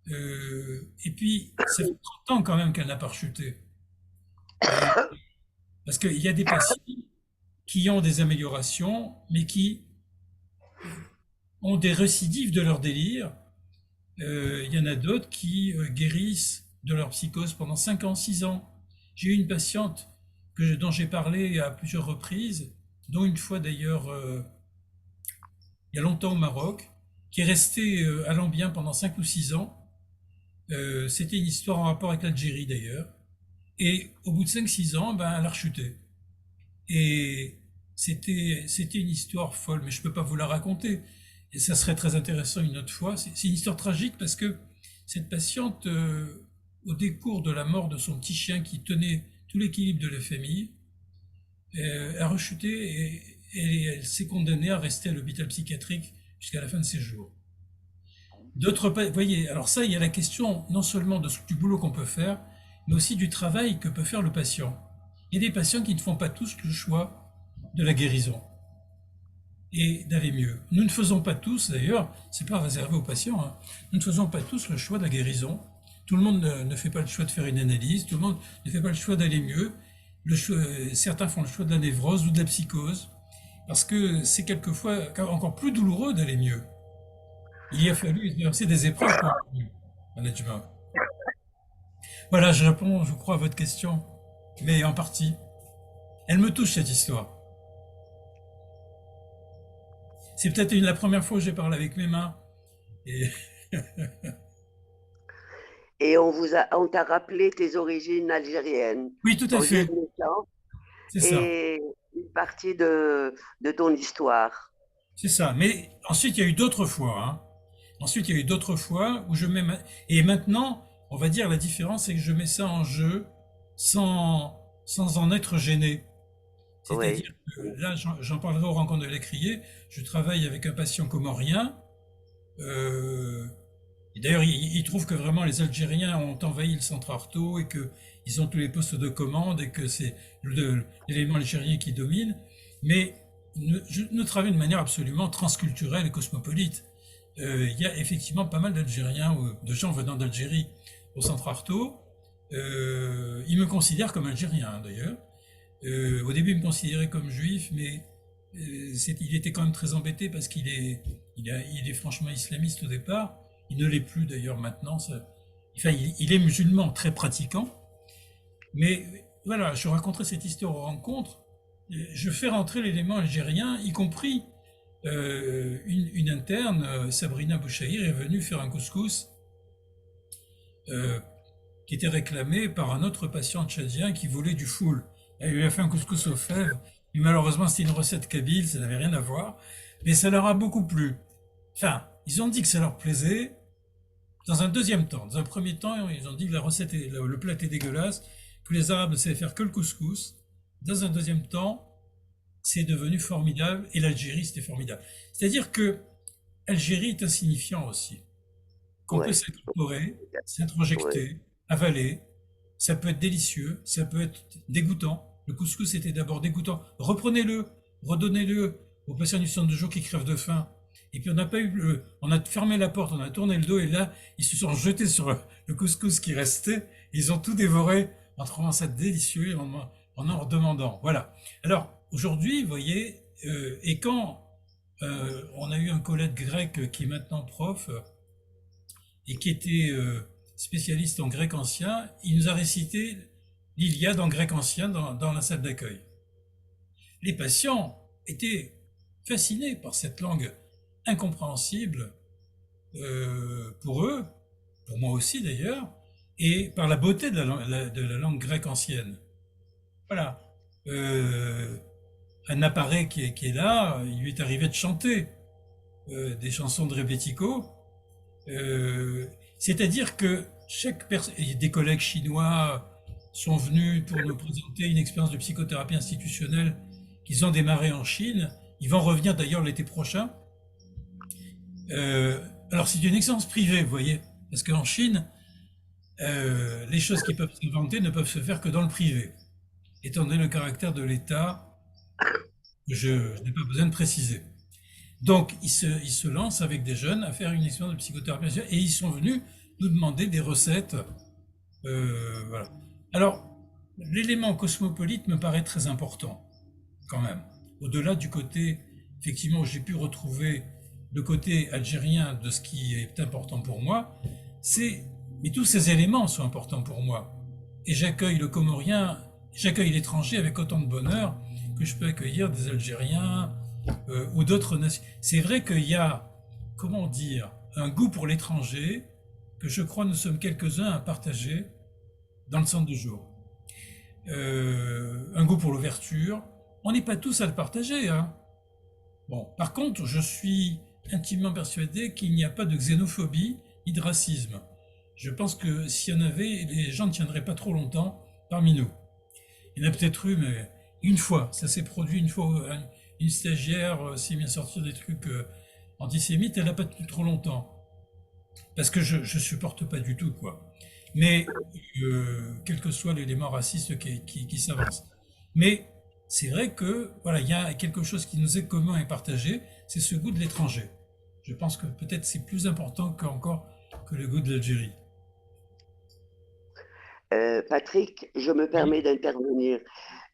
Et puis, ça fait 30 ans quand même qu'elle n'a pas rechuté. Parce qu'il y a des patients qui ont des améliorations, mais qui ont des récidives de leur délire. Il y en a d'autres qui guérissent de leur psychose pendant 5 ans, 6 ans. J'ai eu une patiente dont j'ai parlé à plusieurs reprises, dont une fois d'ailleurs il y a longtemps au Maroc, qui est restée à Lambien pendant 5 ou 6 ans. C'était une histoire en rapport avec l'Algérie d'ailleurs. Et au bout de 5-6 ans, ben, elle a rechuté. Et c'était une histoire folle, mais je ne peux pas vous la raconter. Et ça serait très intéressant une autre fois. C'est une histoire tragique parce que cette patiente, au décours de la mort de son petit chien qui tenait tout l'équilibre de la famille, a rechuté et elle s'est condamnée à rester à l'hôpital psychiatrique jusqu'à la fin de ses jours. D'autres, vous voyez, alors ça, il y a la question non seulement du boulot qu'on peut faire, mais aussi du travail que peut faire le patient. Il y a des patients qui ne font pas tous le choix de la guérison et d'aller mieux. Nous ne faisons pas tous, d'ailleurs, c'est pas réservé aux patients, hein, nous ne faisons pas tous le choix de la guérison. Tout le monde ne fait pas le choix de faire une analyse, tout le monde ne fait pas le choix d'aller mieux. Certains font le choix de la névrose ou de la psychose, parce que c'est quelquefois encore plus douloureux d'aller mieux. Il a fallu exercer des épreuves pour le management. Voilà, je réponds, je crois, à votre question, mais en partie. Elle me touche, cette histoire. C'est peut-être la première fois que j'ai parlé avec mes mains. Et on t'a rappelé tes origines algériennes. Oui, tout à fait. C'est ça. Et une partie de ton histoire. C'est ça. Mais ensuite, il y a eu d'autres fois. Hein. Ensuite, il y a eu d'autres fois où je mets... Et maintenant, on va dire la différence, c'est que je mets ça en jeu sans en être gêné. C'est-à-dire que là, j'en parlerai aux rencontres de l'écrier. Je travaille avec un patient comorien. Et d'ailleurs, il trouve que vraiment les Algériens ont envahi le centre Artaud et qu'ils ont tous les postes de commande et que c'est l'élément algérien qui domine. Mais nous travaillons de manière absolument transculturelle et cosmopolite. Il y a effectivement pas mal d'Algériens, de gens venant d'Algérie au centre Artaud. Ils me considèrent comme Algérien, d'ailleurs. Au début, ils me considéraient comme juif, mais il était quand même très embêté parce qu'il est franchement islamiste au départ. Il ne l'est plus d'ailleurs maintenant. Il est musulman, très pratiquant. Mais voilà, je raconterai cette histoire aux rencontres. Je fais rentrer l'élément algérien, y compris une interne, Sabrina Bouchahir, est venue faire un couscous qui était réclamé par un autre patient tchadien qui voulait du foul. Elle lui a fait un couscous aux fèves. Et malheureusement, c'était une recette kabyle, ça n'avait rien à voir. Mais ça leur a beaucoup plu. Enfin, ils ont dit que ça leur plaisait. Dans un deuxième temps, dans un premier temps, ils ont dit que le plat était dégueulasse, que les Arabes ne savaient faire que le couscous. Dans un deuxième temps, c'est devenu formidable et l'Algérie, c'était formidable. C'est-à-dire que Algérie est insignifiant aussi. Qu'on peut Ouais, s'incorporer, ouais. s'introjecter, avaler, ça peut être délicieux, ça peut être dégoûtant. Le couscous était d'abord dégoûtant. Reprenez-le, redonnez-le aux patients du centre de jour qui crèvent de faim. Et puis on a fermé la porte, on a tourné le dos et là, ils se sont jetés sur le couscous qui restait. Ils ont tout dévoré en trouvant ça délicieux et en redemandant. Voilà. Alors, aujourd'hui, vous voyez, et quand on a eu un collègue grec qui est maintenant prof et qui était spécialiste en grec ancien, il nous a récité l'Iliade en grec ancien dans la salle d'accueil. Les patients étaient fascinés par cette langue incompréhensible pour eux, pour moi aussi d'ailleurs, et par la beauté de la langue grecque ancienne. Voilà. Anna Paré qui est là, il lui est arrivé de chanter des chansons de Rebetiko. C'est-à-dire que des collègues chinois sont venus pour nous présenter une expérience de psychothérapie institutionnelle qu'ils ont démarré en Chine. Ils vont revenir d'ailleurs l'été prochain. Alors c'est une expérience privée, vous voyez, parce qu'en Chine, les choses qui peuvent s'inventer ne peuvent se faire que dans le privé. Étant donné le caractère de l'État, je n'ai pas besoin de préciser. Donc, ils se lancent avec des jeunes à faire une expérience de psychothérapie et ils sont venus nous demander des recettes. Voilà. Alors, l'élément cosmopolite me paraît très important, quand même. Au-delà du côté, effectivement, où j'ai pu retrouver le côté algérien de ce qui est important pour moi, mais tous ces éléments sont importants pour moi. Et j'accueille le Comorien, j'accueille l'étranger avec autant de bonheur que je peux accueillir des Algériens ou d'autres nations. C'est vrai qu'il y a, comment dire, un goût pour l'étranger que je crois nous sommes quelques-uns à partager dans le centre de jour. Un goût pour l'ouverture. On n'est pas tous à le partager, hein. Bon, par contre, je suis intimement persuadé qu'il n'y a pas de xénophobie ni de racisme. Je pense que s'il y en avait, les gens ne tiendraient pas trop longtemps parmi nous. Il y en a peut-être eu, mais une fois, ça s'est produit une fois, une stagiaire s'est mise à sortir des trucs antisémites, elle n'a pas tenu trop longtemps. Parce que je supporte pas du tout, quoi. Mais, quel que soit l'élément raciste qui s'avance. Mais, c'est vrai que, voilà, il y a quelque chose qui nous est commun et partagé, c'est ce goût de l'étranger. Je pense que peut-être c'est plus important qu'encore que le goût de l'Algérie. Patrick, je me permets d'intervenir.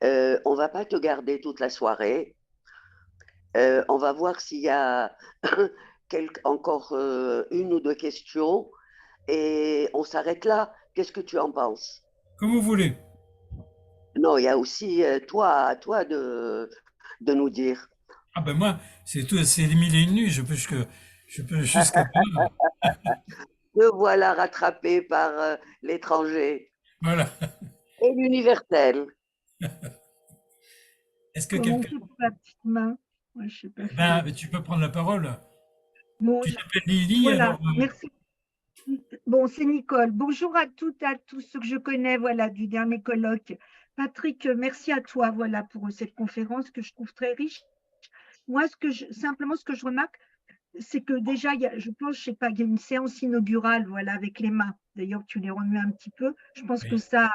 On va pas te garder toute la soirée. On va voir s'il y a encore une ou deux questions et on s'arrête là. Qu'est-ce que tu en penses? Comme vous voulez. Non, il y a aussi à toi de nous dire. Ah ben moi, c'est les mille et une nuits, je peux jusqu'à demain. Me voilà rattrapé par l'étranger Voilà. et l'universel. Est-ce que Comment on quelqu'un... fait pour la petite main? Moi, je sais pas Ben, faire. tu peux prendre la parole. Bon, Tu t'appelles Lily, voilà, alors... merci. Bon, c'est Nicole. Bonjour à toutes et à tous ceux que je connais, voilà, du dernier colloque. Patrick, merci à toi, voilà, pour cette conférence que je trouve très riche. Moi, simplement, ce que je remarque, c'est que déjà, je pense, je sais pas, il y a une séance inaugurale, voilà, avec les mains. D'ailleurs, tu les remues un petit peu. Je pense que Oui. ça,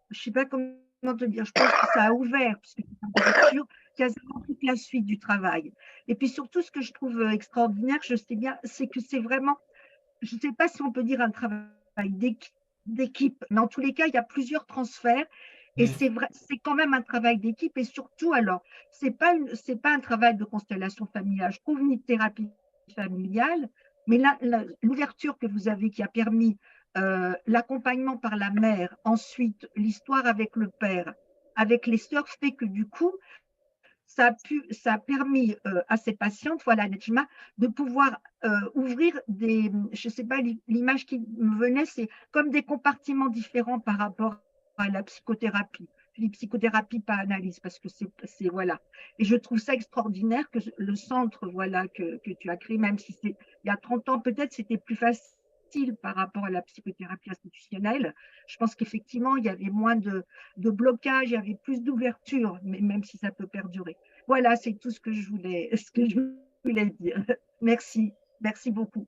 je sais pas comment te dire, je pense que ça a ouvert, puisque c'est une ouverture, quasiment toute la suite du travail. Et puis surtout, ce que je trouve extraordinaire, je sais bien, c'est que c'est vraiment, je ne sais pas si on peut dire un travail d'équipe, mais en tous les cas, il y a plusieurs transferts. Et c'est vrai, c'est quand même un travail d'équipe. Et surtout, alors, c'est pas un travail de constellation familiale. Je trouve une thérapie familiale, mais l'ouverture que vous avez qui a permis l'accompagnement par la mère, ensuite l'histoire avec le père, avec les sœurs, fait que du coup, ça a permis à ces patientes, voilà, Nejma, de pouvoir ouvrir je ne sais pas, l'image qui me venait, c'est comme des compartiments différents par rapport à la psychothérapie. Je dis psychothérapie, pas analyse, parce que c'est voilà. Et je trouve ça extraordinaire que le centre, voilà, que tu as créé, même si il y a 30 ans, peut-être c'était plus facile par rapport à la psychothérapie institutionnelle. Je pense qu'effectivement, il y avait moins de blocage, il y avait plus d'ouverture, même si ça peut perdurer. Voilà, c'est tout ce que je voulais dire. Merci, merci beaucoup.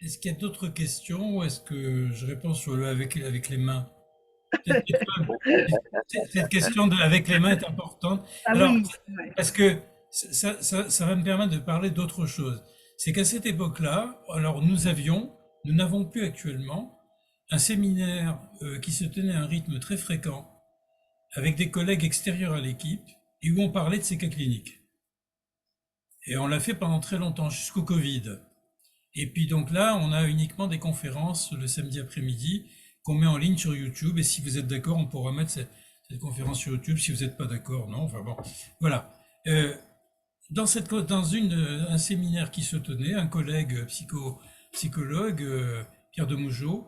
Est-ce qu'il y a d'autres questions ou est-ce que je réponds sur le avec les mains? Cette question de avec les mains est importante. Ah Alors, oui, ouais. parce que ça va me permettre de parler d'autre chose. C'est qu'à cette époque-là, alors nous n'avons plus actuellement un séminaire qui se tenait à un rythme très fréquent avec des collègues extérieurs à l'équipe et où on parlait de ces cas cliniques. Et on l'a fait pendant très longtemps, jusqu'au Covid. Et puis donc là, on a uniquement des conférences le samedi après-midi qu'on met en ligne sur YouTube. Et si vous êtes d'accord, on pourra mettre cette conférence sur YouTube. Si vous n'êtes pas d'accord, non. Enfin bon, voilà. Dans un séminaire qui se tenait, un collègue psychologue, Pierre de Mougeot,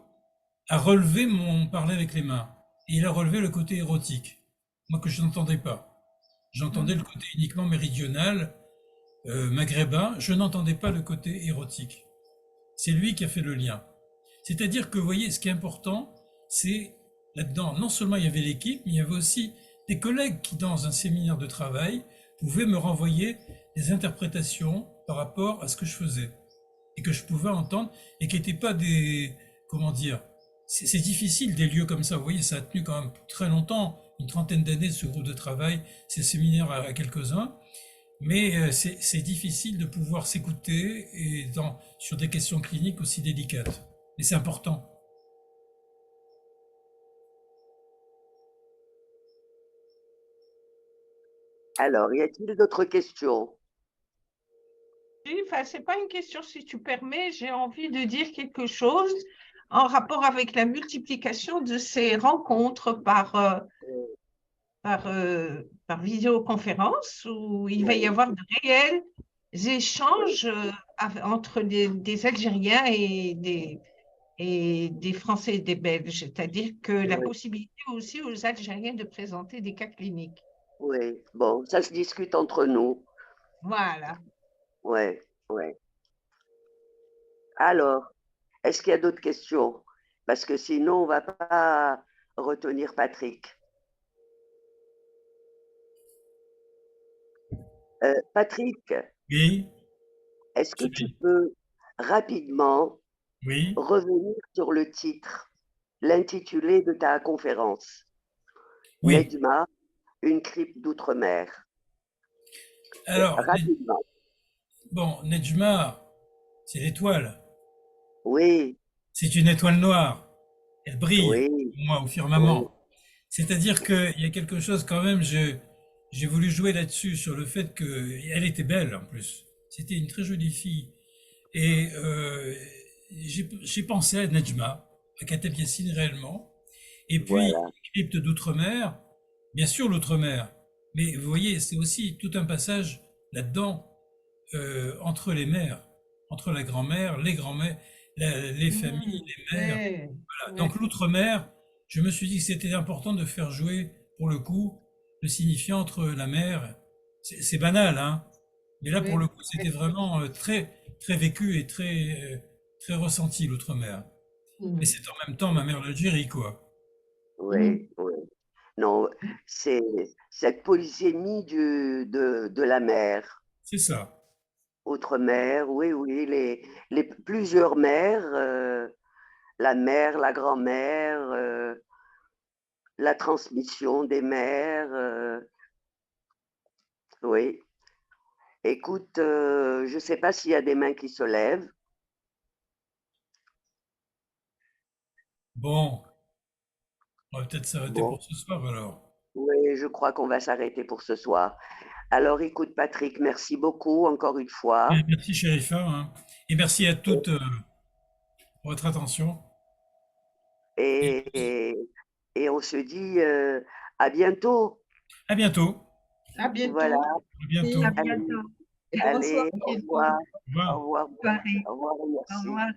a relevé mon parler avec les mains. Et il a relevé le côté érotique, moi que je n'entendais pas. J'entendais le côté uniquement méridional, maghrébin. Je n'entendais pas le côté érotique. C'est lui qui a fait le lien. C'est-à-dire que, vous voyez, ce qui est important, c'est là-dedans, non seulement il y avait l'équipe, mais il y avait aussi des collègues qui, dans un séminaire de travail, pouvaient me renvoyer des interprétations par rapport à ce que je faisais et que je pouvais entendre et qui n'étaient pas des, comment dire, c'est difficile des lieux comme ça. Vous voyez, ça a tenu quand même très longtemps, une trentaine d'années, ce groupe de travail, ces séminaires à quelques-uns. Mais c'est difficile de pouvoir s'écouter et sur des questions cliniques aussi délicates. Mais c'est important. Alors, y a-t-il d'autres questions? Enfin, ce n'est pas une question, si tu permets, j'ai envie de dire quelque chose en rapport avec la multiplication de ces rencontres par visioconférence, où il va y avoir de réels échanges entre des Algériens et des Français et des Belges, c'est-à-dire que la possibilité aussi aux Algériens de présenter des cas cliniques. Oui, bon, ça se discute entre nous. Voilà. Oui, oui. Alors, est-ce qu'il y a d'autres questions? Parce que sinon, on ne va pas retenir Patrick. Patrick, Oui, est-ce que tu peux rapidement oui. revenir sur le titre, l'intitulé de ta conférence? Oui. Nedjma, une crypte d'outre-mer. Alors, rapidement. Bon, Nedjma, c'est l'étoile. Oui. C'est une étoile noire. Elle brille, Oui. pour moi, au firmament. Oui. C'est-à-dire qu'il y a quelque chose quand même, j'ai voulu jouer là-dessus, sur le fait qu'elle était belle en plus. C'était une très jolie fille. Et j'ai pensé à Nedjma, à Kateb Yassine réellement. Et puis, Voilà. crypte d'outre-mer, bien sûr l'outre-mer. Mais vous voyez, c'est aussi tout un passage là-dedans, entre les mères, entre la grand-mère, les grands-mères, les familles, les mères. Voilà. Donc l'outre-mer, je me suis dit que c'était important de faire jouer, pour le coup, le signifiant entre la mer. C'est banal, hein. Mais là, pour le coup, c'était vraiment très, très vécu et très ressenti, l'outre-mer. Mais c'est en même temps ma mère l'Algérie, quoi. Oui, oui. Non, c'est cette polysémie de la mer. C'est ça. Outre-mer, oui, oui, les plusieurs mères, la mère, la grand-mère, la transmission des mères, oui. Écoute, je ne sais pas s'il y a des mains qui se lèvent. Bon, on va peut-être s'arrêter pour ce soir alors. Oui, je crois qu'on va s'arrêter pour ce soir. Alors, écoute, Patrick, merci beaucoup encore une fois. Merci, Sherifa, hein. Et merci à toutes pour votre attention. Et on se dit à bientôt. À bientôt. À bientôt. Voilà. À bientôt. À bientôt. Allez, au revoir. Au revoir. Au revoir. Bonne soirée. Au revoir. Merci. Au revoir.